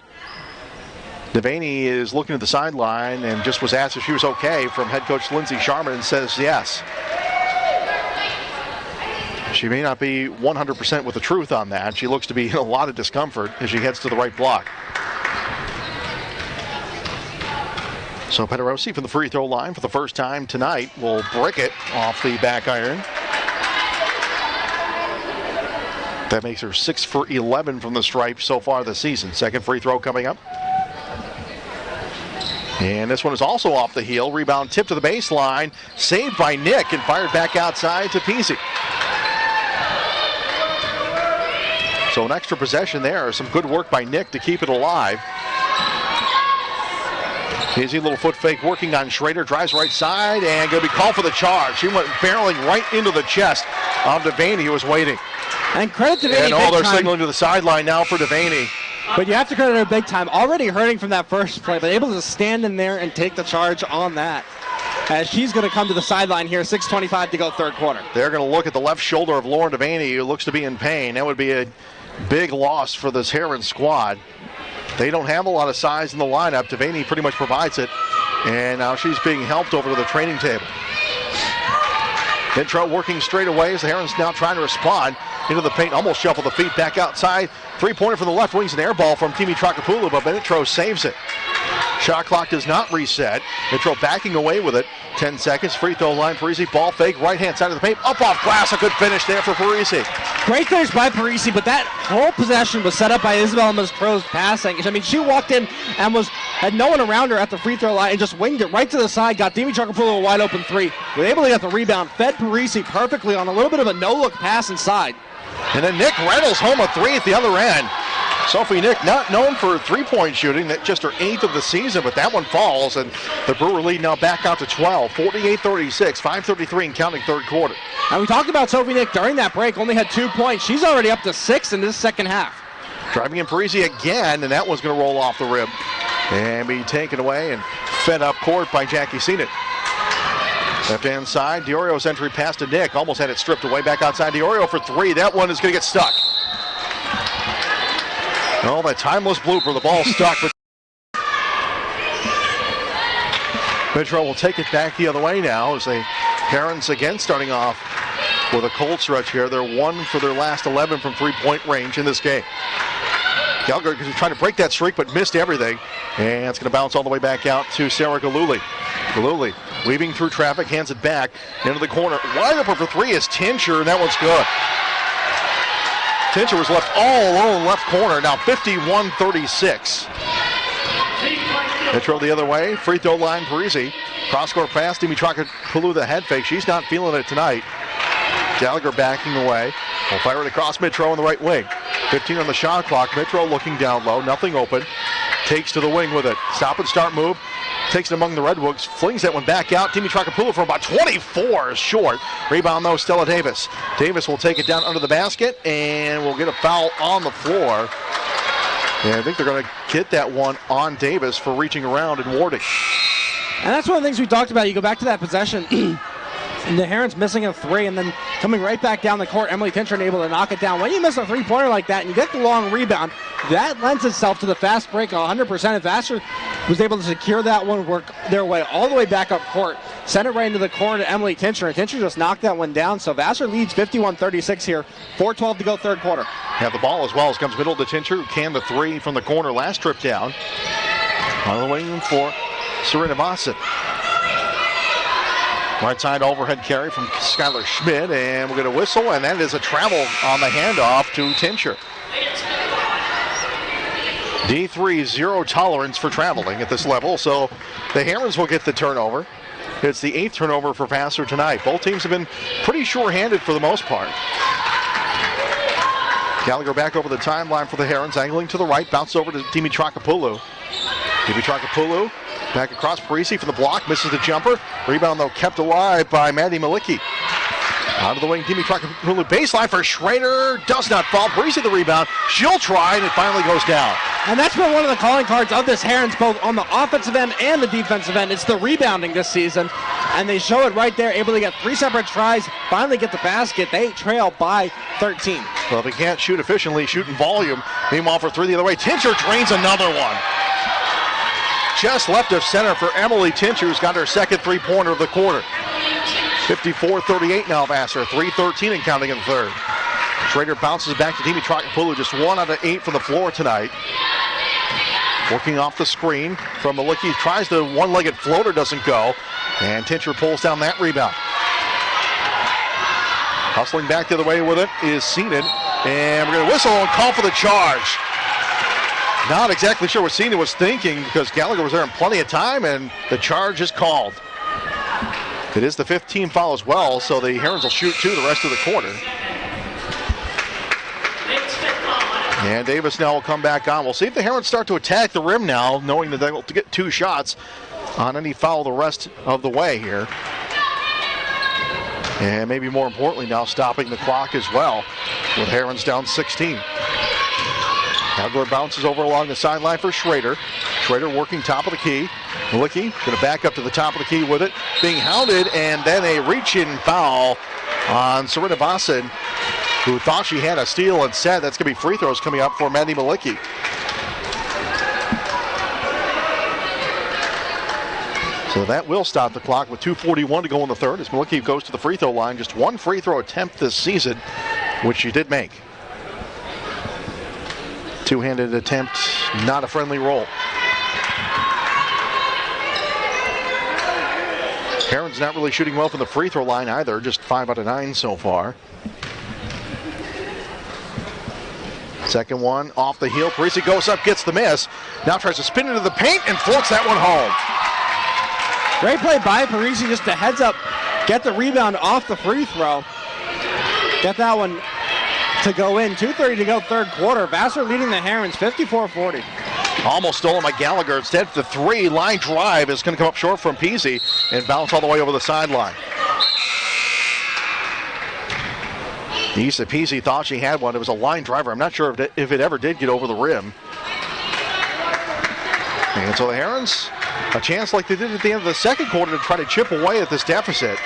Devaney is looking at the sideline and just was asked if she was okay from head coach Lindsay Sharman and says yes. She may not be 100% with the truth on that. She looks to be in a lot of discomfort as she heads to the right block. So Pederosi from the free throw line for the first time tonight will brick it off the back iron. That makes her 6 for 11 from the stripe so far this season. Second free throw coming up. And this one is also off the heel. Rebound tipped to the baseline. Saved by Nick and fired back outside to Peasy. So an extra possession there. Some good work by Nick to keep it alive. Peasy, little foot fake working on Schrader. Drives right side and going to be called for the charge. She went barreling right into the chest of Devaney, who was waiting. And credit to Devaney. And they're signaling to the sideline now for Devaney. But you have to credit her big time. Already hurting from that first play, but able to stand in there and take the charge on that. As she's going to come to the sideline here, 6:25 to go third quarter. They're going to look at the left shoulder of Lauren Devaney, who looks to be in pain. That would be a big loss for this Heron squad. They don't have a lot of size in the lineup. Devaney pretty much provides it. And now she's being helped over to the training table. Mitro working straight away as the Herons now trying to respond into the paint. Almost shuffle the feet back outside. Three-pointer from the left wing's an air ball from Dimitrakopoulos, but Mitro saves it. Shot clock does not reset. Mitro backing away with it. 10 seconds. Free throw line. Parisi. Ball fake. Right-hand side of the paint. Up off glass. A good finish there for Parisi. Great finish by Parisi, but that whole possession was set up by Isabella Mistro's passing. I mean, she walked in and had no one around her at the free throw line and just winged it right to the side. Got Dimitrakopoulos a wide open three. Was able to get the rebound. Fed Parisi perfectly on a little bit of a no-look pass inside. And then Nick Reynolds home a three at the other end. Sophie Nick, not known for three-point shooting, that's just her 8th of the season, but that one falls, and the Brewer lead now back out to 12, 48-36, 5:33 and counting third quarter. And we talked about Sophie Nick during that break, only had 2 points. She's already up to 6 in this second half. Driving in Parisi again, and that one's going to roll off the rim and be taken away and fed up court by Jackie Seenet. Left-hand side, DiOrio's entry pass to Nick, almost had it stripped away, back outside DiOrio for three. That one is going to get stuck. Oh, that timeless blooper, the ball stuck. But Mitro will take it back the other way now as the Herons again starting off with a cold stretch here. They're 1 for their last 11 from three-point range in this game. Gallagher is trying to break that streak but missed everything. And it's going to bounce all the way back out to Sarah Galuli. Galuli weaving through traffic, hands it back into the corner. Wide open for three is Tincher, and that one's good. Tincher was left all alone left corner, now 51-36. Mitro the other way, free throw line, Parisi. Cross-court pass, Dimitrakopoulos the head fake. She's not feeling it tonight. Gallagher backing away. Will fire it across Mitro on the right wing. 15 on the shot clock. Mitro looking down low, nothing open. Takes to the wing with it. Stop and start move. takes it among the Redwoods, flings that one back out. Timmy Tracapullo from about 24 short. Rebound though, Stella Davis. Davis will take it down under the basket and will get a foul on the floor. And I think they're going to get that one on Davis for reaching around and warding. And that's one of the things we talked about. You go back to that possession. And the Herons missing a three and then coming right back down the court. Emily Tincher able to knock it down. When you miss a three-pointer like that and you get the long rebound, that lends itself to the fast break 100%. If Vassar was able to secure that one, work their way all the way back up court, send it right into the corner to Emily Tincher, and Tincher just knocked that one down. So Vassar leads 51-36 here. 4:12 to go, third quarter. Have the ball as well as comes middle to Tincher, who canned the three from the corner last trip down. On the wing for Serena Vassar. Right side overhead carry from Skylar Schmidt, and we're going to whistle, and that is a travel on the handoff to Tincher. D3, zero tolerance for traveling at this level, so the Herons will get the turnover. It's the 8th turnover for Vassar tonight. Both teams have been pretty sure-handed for the most part. Gallagher back over the timeline for the Herons, angling to the right, bounce over to Timmy Tracapullo. Timmy Tracapullo back across Parisi for the block, misses the jumper. Rebound, though, kept alive by Maddie Malicki. Out of the wing, Timmy Tracapullo baseline for Schrader. Does not fall. Parisi the rebound. She'll try, and it finally goes down. And that's been one of the calling cards of this Herons, both on the offensive end and the defensive end. It's the rebounding this season, and they show it right there, able to get 3 separate tries, finally get the basket. They trail by 13. Well, if he can't shoot efficiently, shoot in volume. Meanwhile, for three the other way, Tincher drains another one. Just left of center for Emily Tincher, who's got her second three-pointer of the quarter. 54-38 now, Vassar. 3:13 and counting in the third. Schrader bounces back to Timmy Tracapullo, just 1 out of 8 from the floor tonight. Working off the screen from Malicki, tries the one-legged floater, doesn't go. And Tincher pulls down that rebound. Hustling back the other way with it is Seenan. And we're going to whistle and call for the charge. Not exactly sure what Seenan was thinking because Gallagher was there in plenty of time, and the charge is called. It is the 15th foul as well, so the Herons will shoot 2 the rest of the quarter. And Davis now will come back on. We'll see if the Herons start to attack the rim now, knowing that they'll get 2 shots on any foul the rest of the way here. And maybe more importantly now, stopping the clock as well, with Herons down 16. Gallagher bounces over along the sideline for Schrader. Schrader working top of the key. Malicki going to back up to the top of the key with it. Being hounded, and then a reach-in foul on Serena Vassar, who thought she had a steal and set. That's going to be free throws coming up for Maddie Malicki. So that will stop the clock with 2:41 to go in the third as Malicki goes to the free throw line. Just 1 free throw attempt this season, which she did make. Two-handed attempt, not a friendly roll. Herons not really shooting well from the free throw line either, just 5 out of 9 so far. Second one off the heel. Parisi goes up, gets the miss. Now tries to spin into the paint and floats that one home. Great play by Parisi, just a heads up, get the rebound off the free throw. Get that one to go in. 2:30 to go, third quarter. Vassar leading the Herons 54-40. Almost stolen by Gallagher. Instead, the 3-line drive is going to come up short from Peasy and bounce all the way over the sideline. Issa Peasy thought she had one. It was a line driver. I'm not sure if it ever did get over the rim. And so the Herons, a chance like they did at the end of the second quarter to try to chip away at this deficit.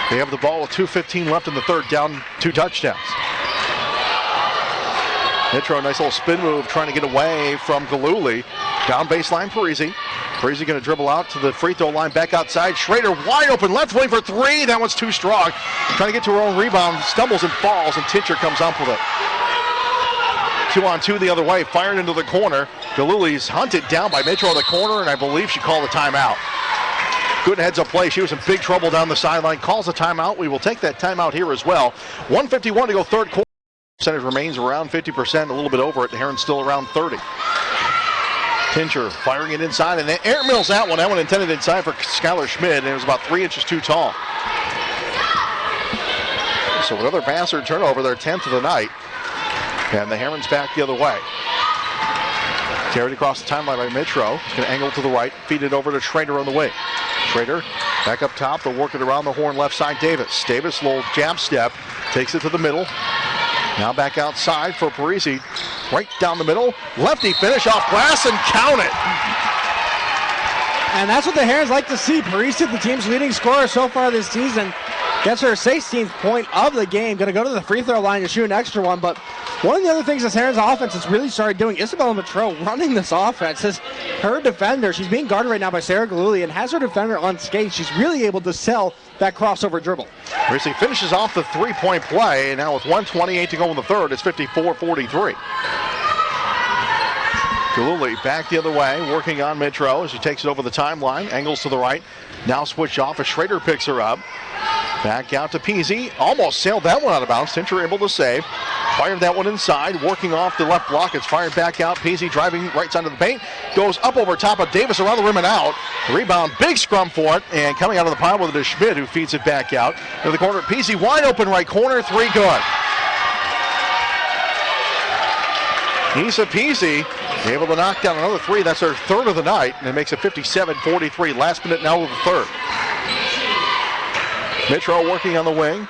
They have the ball with 2:15 left in the third, down 2 touchdowns. Nitro, nice little spin move, trying to get away from Galuli. Down baseline, Parisi. Parisi going to dribble out to the free throw line, back outside. Schrader wide open, left wing for 3. That one's too strong. Trying to get to her own rebound, stumbles and falls, and Tincher comes up with it. 2-on-2 the other way, fired into the corner. Galuli's hunted down by Metro in the corner, and I believe she called a timeout. Good heads-up play. She was in big trouble down the sideline. Calls a timeout. We will take that timeout here as well. 1:51 to go, third quarter. Percentage remains around 50%, a little bit over it. The Herons still around 30. Tincher firing it inside, and then air mills that one. That one intended inside for Skylar Schmidt, and it was about 3 inches too tall. So another Vassar turnover, their 10th of the night. And the Herons back the other way. Carried across the timeline by Mitro. He's going to angle to the right, feed it over to Schrader on the wing. Schrader back up top. They'll work it around the horn left side. Davis. Davis, little jab step, takes it to the middle. Now back outside for Parisi. Right down the middle. Lefty finish off glass and count it. And that's what the Herons like to see. Parisi, the team's leading scorer so far this season, gets her 16th point of the game. Going to go to the free throw line to shoot an extra one. But one of the other things this Herons offense has really started doing, Isabella Mitro running this offense, is her defender. She's being guarded right now by Sarah Galuli and has her defender on skates. She's really able to sell that crossover dribble. Parisi finishes off the three-point play, and now with 1:28 to go in the third, it's 54-43. Galuli back the other way, working on Mitro as she takes it over the timeline, angles to the right. Now switch off as Schrader picks her up. Back out to Peasy. Almost sailed that one out of bounds. Tincher able to save. Fired that one inside, working off the left block. It's fired back out. Peasy driving right side of the paint. Goes up over top of Davis around the rim and out. Rebound, big scrum for it. And coming out of the pile with it is Schmidt, who feeds it back out. To the corner, Peasy wide open right corner. Three good. Isa Peasy able to knock down another three. That's her third of the night. And it makes it 57-43. Last minute now with the third. Mitro working on the wing.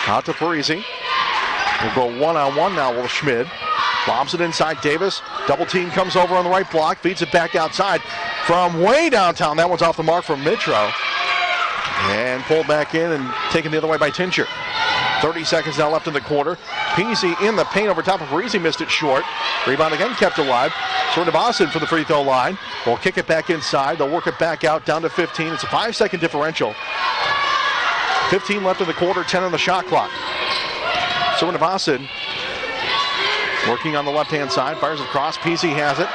Out to Parisi. We'll go one-on-one now with Schmid. Lobs it inside Davis. Double team comes over on the right block. Feeds it back outside from way downtown. That one's off the mark from Mitro. And pulled back in and taken the other way by Tincher. 30 seconds now left in the quarter. Peasy in the paint over top of Parisi. Missed it short. Rebound again kept alive. Sort of Austin for the free throw line. They'll kick it back inside. They'll work it back out down to 15. It's a 5-second differential. 15 left in the quarter, 10 on the shot clock. So Navasid working on the left-hand side, fires it across. Peasy has it.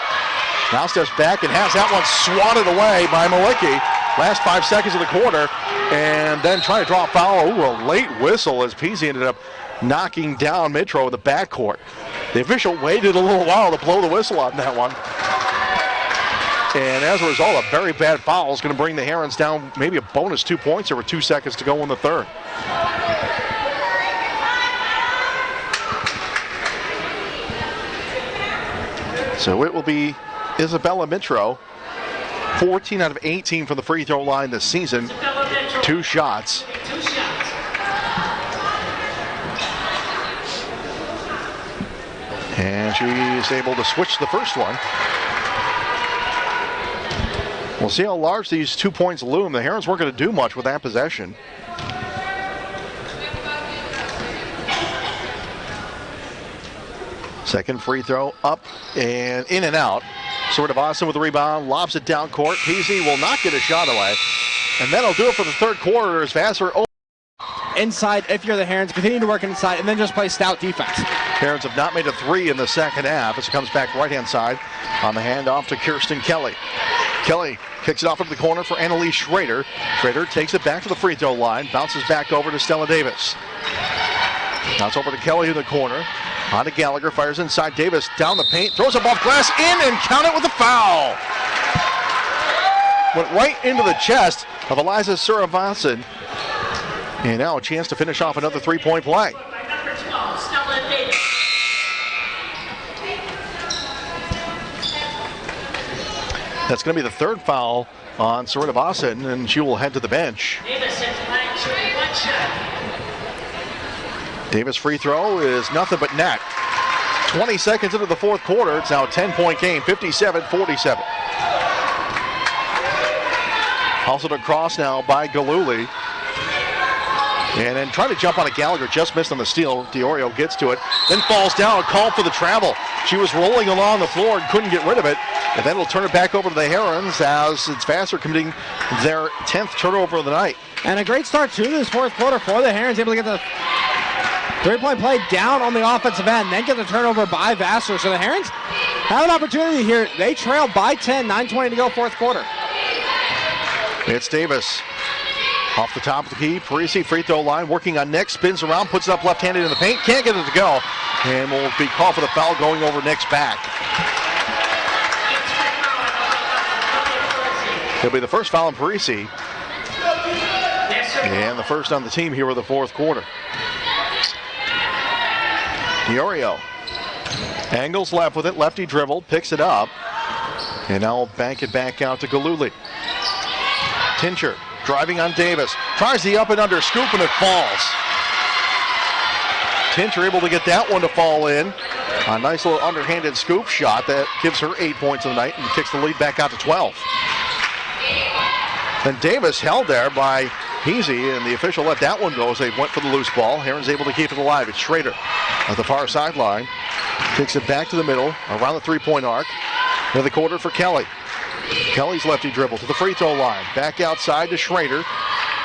Now steps back and has that one swatted away by Malicki. Last 5 seconds of the quarter, and then trying to draw a foul. Ooh, a late whistle as Peasy ended up knocking down Mitro in the backcourt. The official waited a little while to blow the whistle on that one. And as a result, a very bad foul is going to bring the Herons down maybe a bonus 2 points over 2 seconds to go in the third. So it will be Isabella Mitro, 14 out of 18 from the free throw line this season. 2 shots. And she's able to switch the first one. We'll see how large these 2 points loom. The Herons weren't going to do much with that possession. Second free throw up and in and out. Sort of Austin with the rebound, lobs it down court. Peasy will not get a shot away. And that'll do it for the third quarter as Vassar inside if you're the Herons. Continue to work inside and then just play stout defense. Herons have not made a three in the second half as it comes back right-hand side on the handoff to Kirsten Kelly. Kelly kicks it off into the corner for Annalise Schrader. Schrader takes it back to the free throw line, bounces back over to Stella Davis. Now it's over to Kelly in the corner. On to Gallagher, fires inside Davis, down the paint, throws it off glass, in and count it with a foul. Went right into the chest of Eliza Suravasan. And now a chance to finish off another three-point play. That's going to be the third foul on Suravasan, and she will head to the bench. Davis' free throw is nothing but net. 20 seconds into the fourth quarter, it's now a 10-point game, 57-47. Hustled across now by Galuli. And then trying to jump on a Gallagher, just missed on the steal. Diorio gets to it, then falls down, called for the travel. She was rolling along the floor and couldn't get rid of it. And then we'll turn it back over to the Herons as it's Vassar committing their 10th turnover of the night. And a great start to this fourth quarter for the Herons, able to get the three-point play down on the offensive end, then get the turnover by Vassar. So the Herons have an opportunity here. They trail by 10, 9:20 to go fourth quarter. It's Davis. Off the top of the key, Parisi free throw line, working on Nick, spins around, puts it up left-handed in the paint, can't get it to go, and will be called for the foul going over Nick's back. It'll be the first foul on Parisi, and the first on the team here with the fourth quarter. Diorio Angles left with it, lefty dribble, picks it up. And now bank it back out to Galuli. Tincher driving on Davis. Tries the up and under scoop and it falls. Tincher able to get that one to fall in. A nice little underhanded scoop shot that gives her 8 points of the night and kicks the lead back out to 12. Then Davis held there by Peasy, and the official let that one go as they went for the loose ball. Heron's able to keep it alive. It's Schrader at the far sideline. Takes it back to the middle, around the three-point arc. To the quarter for Kelly. Kelly's lefty dribble to the free throw line. Back outside to Schrader.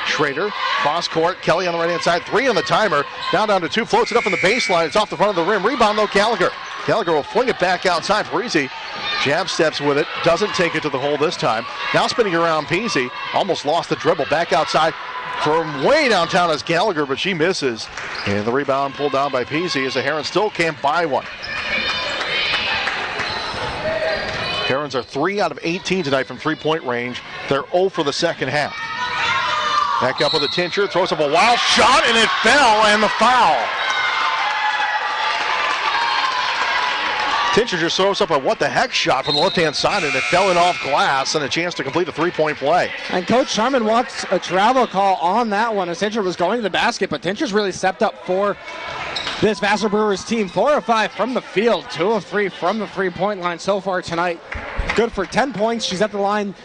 Schrader, cross court. Kelly on the right-hand side. 3 on the timer. Now down to 2. Floats it up in the baseline. It's off the front of the rim. Rebound, though, Gallagher. Gallagher will fling it back outside. Parisi jab steps with it. Doesn't take it to the hole this time. Now spinning around Peasy. Almost lost the dribble. Back outside from way downtown is Gallagher, but she misses. And the rebound pulled down by Peasy as the Herons still can't buy one. Herons are 3 out of 18 tonight from three-point range. They're 0 for the second half. Back up with a Tincher, throws up a wild shot, and it fell, and the foul. Tincher just throws up a what-the-heck shot from the left-hand side, and it fell in off glass, and a chance to complete a three-point play. And Coach Sharman wants a travel call on that one as Tincher was going to the basket, but Tincher's really stepped up for this Vassar Brewers team. 4 of 5 from the field, 2 of 3 from the three-point line so far tonight. Good for 10 points. She's at the line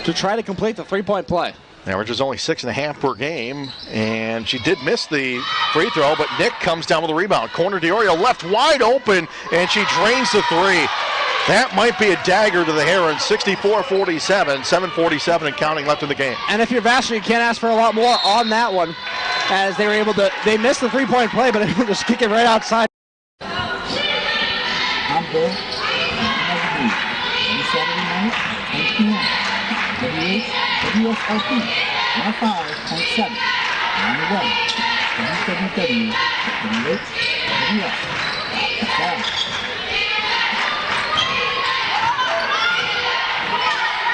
to try to complete the three-point play. Average is only 6.5 per game, and she did miss the free throw, but Nick comes down with a rebound. Corner DeOrio left wide open, and she drains the 3. That might be a dagger to the Herons. 64-47, 7:47 and counting left in the game. And if you're Vassar, you can't ask for a lot more on that one, as they were able to, they missed the three-point play, but able to just kick it right outside. Number Saturday night, 10 p.m. WSLP 105.7. On the web, www.WHWS.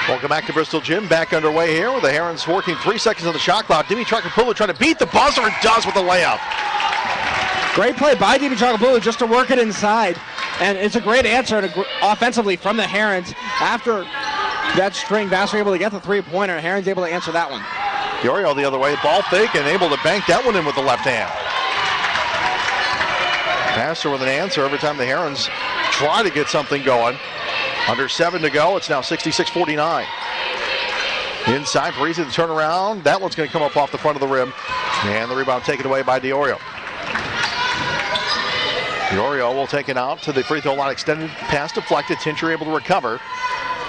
Welcome back to Bristol Gym. Back underway here with the Herons working 3 seconds on the shot clock. Dimitrokopoulos trying to beat the buzzer and does with the layup. Great play by Dimitrokopoulos just to work it inside. And it's a great answer offensively from the Herons. After that string, Vassar able to get the three-pointer. Herons able to answer that one. DeOrio the other way, ball fake, and able to bank that one in with the left hand. Vassar with an answer every time the Herons try to get something going. Under 7 to go, it's now 66-49. Inside, Parisi the turnaround. That one's going to come up off the front of the rim. And the rebound taken away by DeOrio. DeOrio will take it out to the free throw line, extended pass deflected. Tincher able to recover.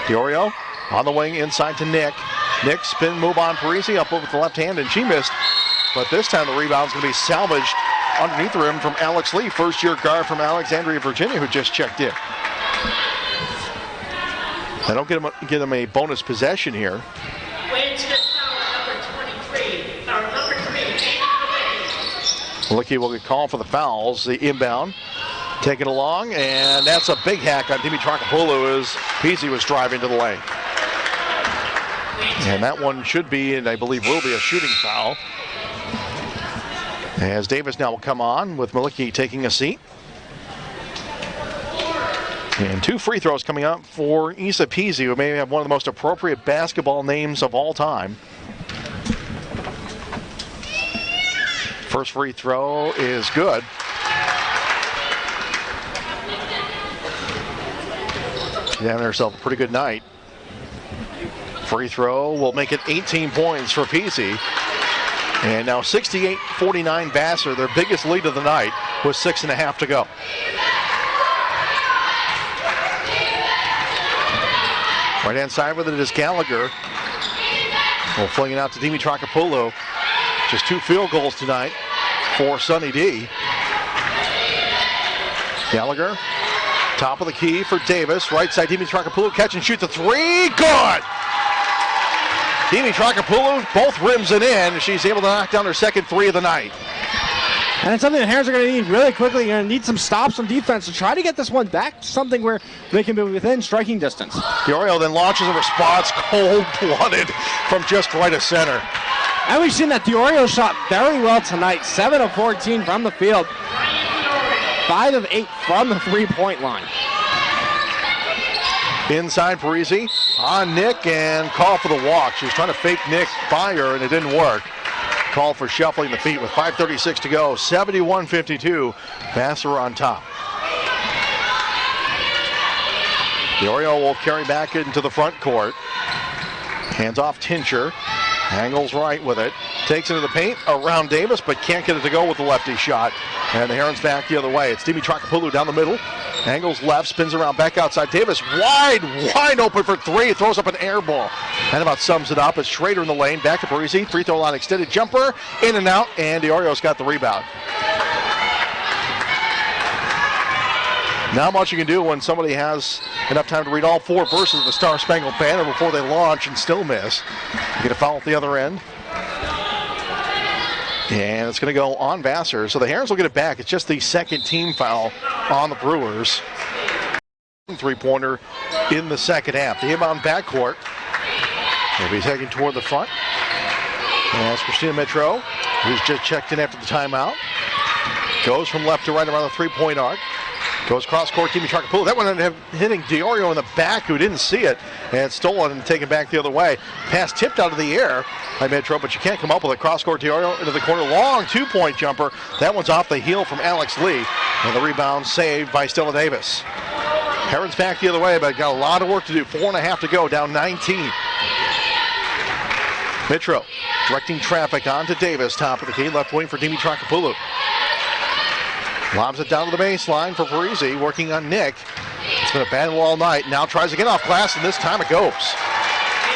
DeOrio on the wing inside to Nick. Nick spin move on Parisi up over the left hand, and she missed. But this time the rebound's going to be salvaged underneath the rim from Alex Lee, first-year guard from Alexandria, Virginia, who just checked in. They don't get him a bonus possession here. Licky will get called for the fouls. The inbound, take it along, and that's a big hack on Dimitrokopoulos as Peasy was driving to the lane. And that one should be, and I believe will be, a shooting foul. As Davis now will come on with Malicki taking a seat. And 2 free throws coming up for Isa Peasy, who may have one of the most appropriate basketball names of all time. First free throw is good. She's having herself a pretty good night. Free throw will make it 18 points for Peasy. And now 68-49 Vassar, their biggest lead of the night, with 6.5 to go. Right-hand side with it is Gallagher. We'll fling it out to Dimitrokopoulos. Just 2 field goals tonight for Sunny D. Gallagher, top of the key for Davis. Right side, Dimitrokopoulos, catch and shoot the 3. Good! Dimitrokopoulos, both rims it in. She's able to knock down her second 3 of the night. And it's something the Herons are going to need really quickly. You're going to need some stops on defense to try to get this one back to something where they can be within striking distance. DeOrio then launches a response, cold-blooded from just right of center. And we've seen that DeOrio shot very well tonight. 7 of 14 from the field. 5 of 8 from the three-point line. Inside Parisi on Nick and call for the walk. She was trying to fake Nick by her and it didn't work. Call for shuffling the feet with 5:36 to go. 71-52. Vassar on top. DeOrio will carry back into the front court. Hands off Tincher. Angles right with it. Takes it into the paint around Davis, but can't get it to go with the lefty shot. And the Herons back the other way. It's Dimitrakopoulos down the middle. Angles left, spins around back outside. Davis wide open for three. Throws up an air ball. That about sums it up. It's Schrader in the lane. Back to Parisi. Free throw line extended jumper. In and out. And DeOrio's got the rebound. Not much you can do when somebody has enough time to read all 4 verses of the Star Spangled Banner before they launch and still miss. You get a foul at the other end. And it's going to go on Vassar. So the Herons will get it back. It's just the second team foul on the Brewers. Three-pointer in the second half. The inbound backcourt. They'll be taken toward the front. And that's Christina Metro, who's just checked in after the timeout. Goes from left to right around the three-point arc. Goes cross-court, Dimitrakopoulos. That one ended up hitting DeOrio in the back, who didn't see it, and stolen and taken back the other way. Pass tipped out of the air by Metro, but you can't come up with it. Cross-court, DeOrio into the corner. Long two-point jumper. That one's off the heel from Alex Lee. And the rebound saved by Stella Davis. Herons back the other way, but got a lot of work to do. 4.5 to go, down 19. Metro directing traffic onto Davis. Top of the key, left wing for Dimitrakopoulos. Lobs it down to the baseline for Parisi, working on Nick. It's been a battle all night. Now tries to get off glass, and this time it goes.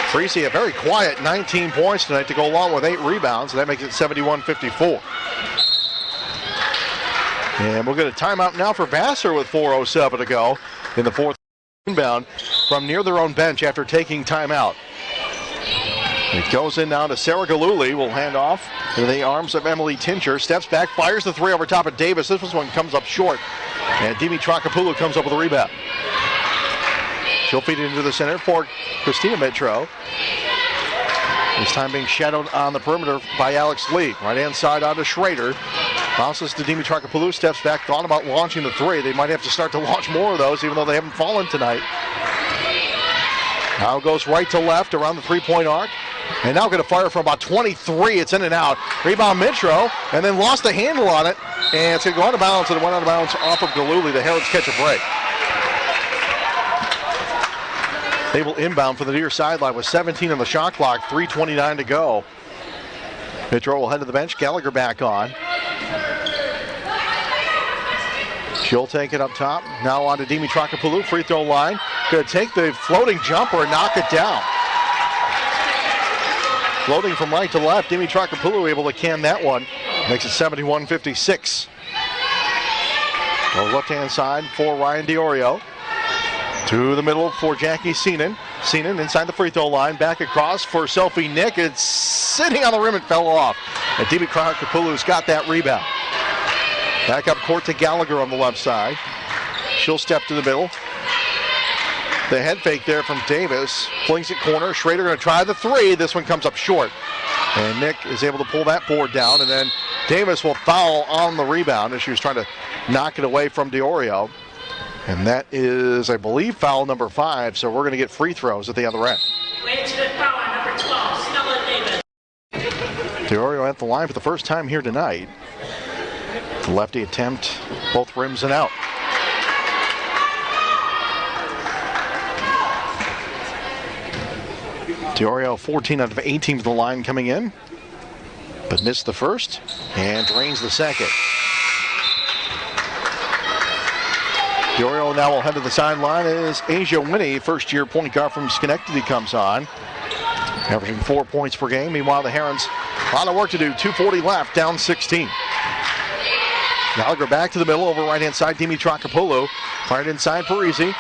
Parisi, a very quiet 19 points tonight to go along with 8 rebounds, and that makes it 71-54. And we'll get a timeout now for Vassar with 4:07 to go in the fourth. Inbound from near their own bench after taking timeout. It goes in now to Sarah Galuli. Will hand off to the arms of Emily Tincher. Steps back, fires the three over top of Davis. This one comes up short. And Dimitrakopoulos comes up with a rebound. She'll feed it into the center for Christina Metro. This time being shadowed on the perimeter by Alex Lee. Right hand side onto Schrader. Bounces to Dimitrakopoulos. Steps back, thought about launching the three. They might have to start to launch more of those, even though they haven't fallen tonight. Now goes right to left around the three-point arc. And now going to fire from about 23. It's in and out. Rebound Metro, and then lost the handle on it. And it's going to go out of bounds, and it went out of bounds off of Galuli. The Herons catch a break. They will inbound for the near sideline with 17 on the shot clock, 3:29 to go. Metro will head to the bench. Gallagher back on. She'll take it up top. Now on to Dimitrakopoulos, free throw line. Going to take the floating jumper and knock it down. Floating from right to left, Dimitrakopoulos able to can that one. Makes it 71-56. Goes left-hand side for Ryan DeOrio. To the middle for Jackie Seenan. Seenan inside the free throw line. Back across for Sophie Nick. It's sitting on the rim. It fell off. And Dimitrakopoulos got that rebound. Back up court to Gallagher on the left side. She'll step to the middle. The head fake there from Davis. Flings it corner. Schrader going to try the three. This one comes up short. And Nick is able to pull that board down. And then Davis will foul on the rebound as she was trying to knock it away from DeOrio. And that is, I believe, foul number 5. So we're going to get free throws at the other end. Foul number 12, Stella Davis. DeOrio at the line for the first time here tonight. The lefty attempt, both rims and out. DeOrio 14 out of 18 to the line coming in, but missed the first and drains the second. DeOrio now will head to the sideline as Asia Winnie, first-year point guard from Schenectady, comes on, averaging 4 points per game. Meanwhile, the Herons, a lot of work to do. 2:40 left, down 16. Gallagher back to the middle, over right-hand side, Dimitrakopoulos. Fired inside Parisi.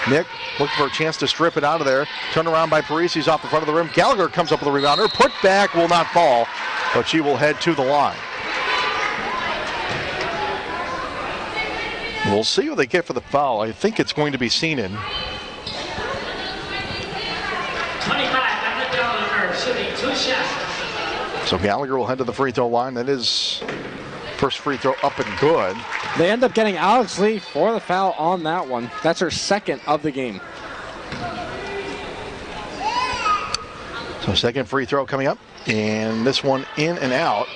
Nick looking for a chance to strip it out of there. Turn around by Parisi's off the front of the rim. Gallagher comes up with a rebounder. Put back, will not fall, but she will head to the line. We'll see what they get for the foul. I think it's going to be Seenan. 25, shooting 2 shots. So Gallagher will head to the free throw line. That is first free throw up and good. They end up getting Alex Lee for the foul on that one. That's her second of the game. So second free throw coming up, and this one in and out.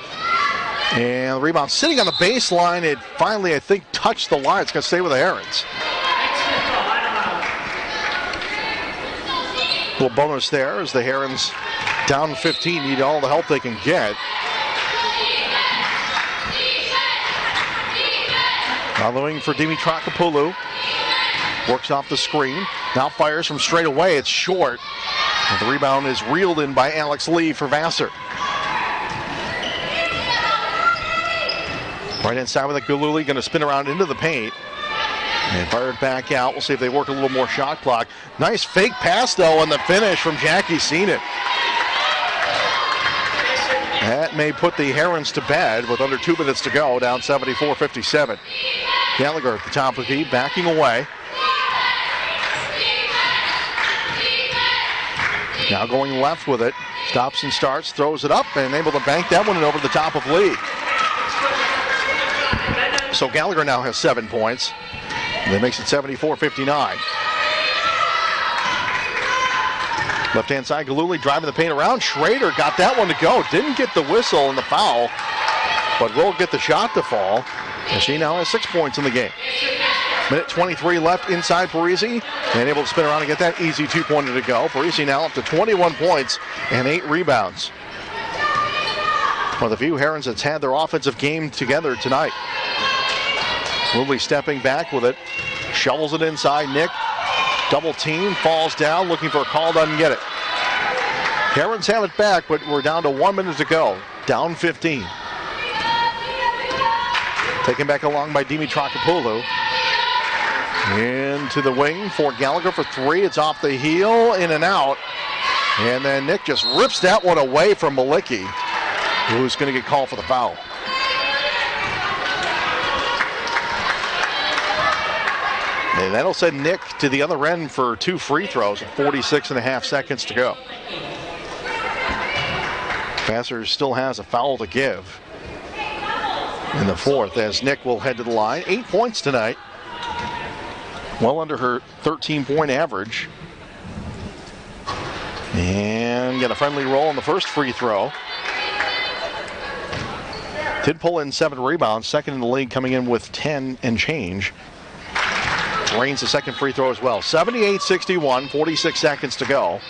And the rebound sitting on the baseline. It finally, I think, touched the line. It's going to stay with the Herons. Little bonus there as the Herons down 15 need all the help they can get. Following for Dimitrakopoulos. Works off the screen. Now fires from straight away. It's short. And the rebound is reeled in by Alex Lee for Vassar. Right inside with a Galuli, going to spin around into the paint. And fire it back out. We'll see if they work a little more shot clock. Nice fake pass, though, on the finish from Jackie Seenan. That may put the Herons to bed with under 2 minutes to go, down 74-57. Gallagher at the top of the key, backing away. Now going left with it. Stops and starts, throws it up, and able to bank that one and over the top of Lee. So Gallagher now has 7 points. That makes it 74-59. Left-hand side, Galuli driving the paint around. Schrader got that one to go. Didn't get the whistle and the foul, but will get the shot to fall. And she now has 6 points in the game. Minute 23 left inside Parisi, and able to spin around and get that easy 2-pointer to go. Parisi now up to 21 points and 8 rebounds. One of the few Herons that's had their offensive game together tonight. Lilly stepping back with it, shovels it inside. Nick, double team, falls down, looking for a call, doesn't get it. Herons have it back, but we're down to 1 minute to go. Down 15. Taken back along by Dimitrakopoulos. Into the wing for Gallagher for 3. It's off the heel, in and out. And then Nick just rips that one away from Malicki, who's going to get called for the foul. And that'll send Nick to the other end for 2 free throws at 46.5 seconds to go. Vassar still has a foul to give in the fourth as Nick will head to the line. 8 points tonight. Well under her 13-point average. And get a friendly roll on the first free throw. Did pull in 7 rebounds, second in the league, coming in with 10 and change. Drains the second free throw as well. 78-61, 46 seconds to go.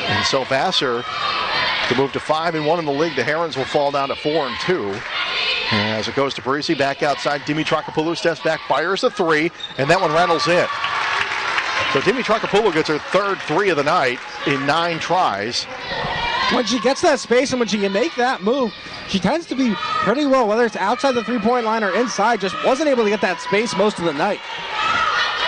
And so Vassar to move to 5-1 in the league. The Herons will fall down to 4-2. As it goes to Parisi, back outside. Dimitrakopoulos steps back, fires a 3, and that one rattles in. So Dimitrakopoulos gets her 3rd 3 of the night in 9 tries. When she gets that space and when she can make that move, she tends to be pretty well, whether it's outside the 3-point line or inside. Just wasn't able to get that space most of the night.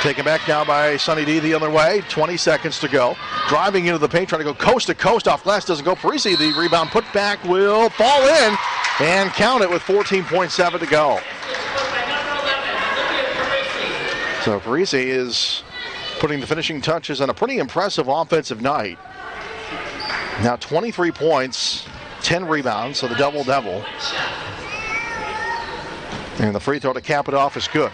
Taken back now by Sunny D the other way. 20 seconds to go. Driving into the paint, trying to go coast to coast. Off glass, doesn't go. Parisi, the rebound put back, will fall in and count it with 14.7 to go. So Parisi is putting the finishing touches on a pretty impressive offensive night. Now 23 points, 10 rebounds, so the double-double. And the free throw to cap it off is good.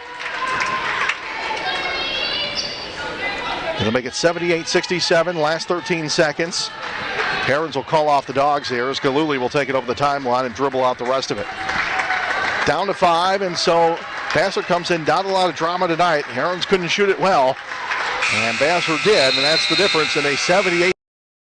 It'll make it 78-67, last 13 seconds. Herons will call off the dogs here as Galuli will take it over the timeline and dribble out the rest of it. Down to 5, and so Vassar comes in, not a lot of drama tonight. Herons couldn't shoot it well, and Vassar did, and that's the difference in a 78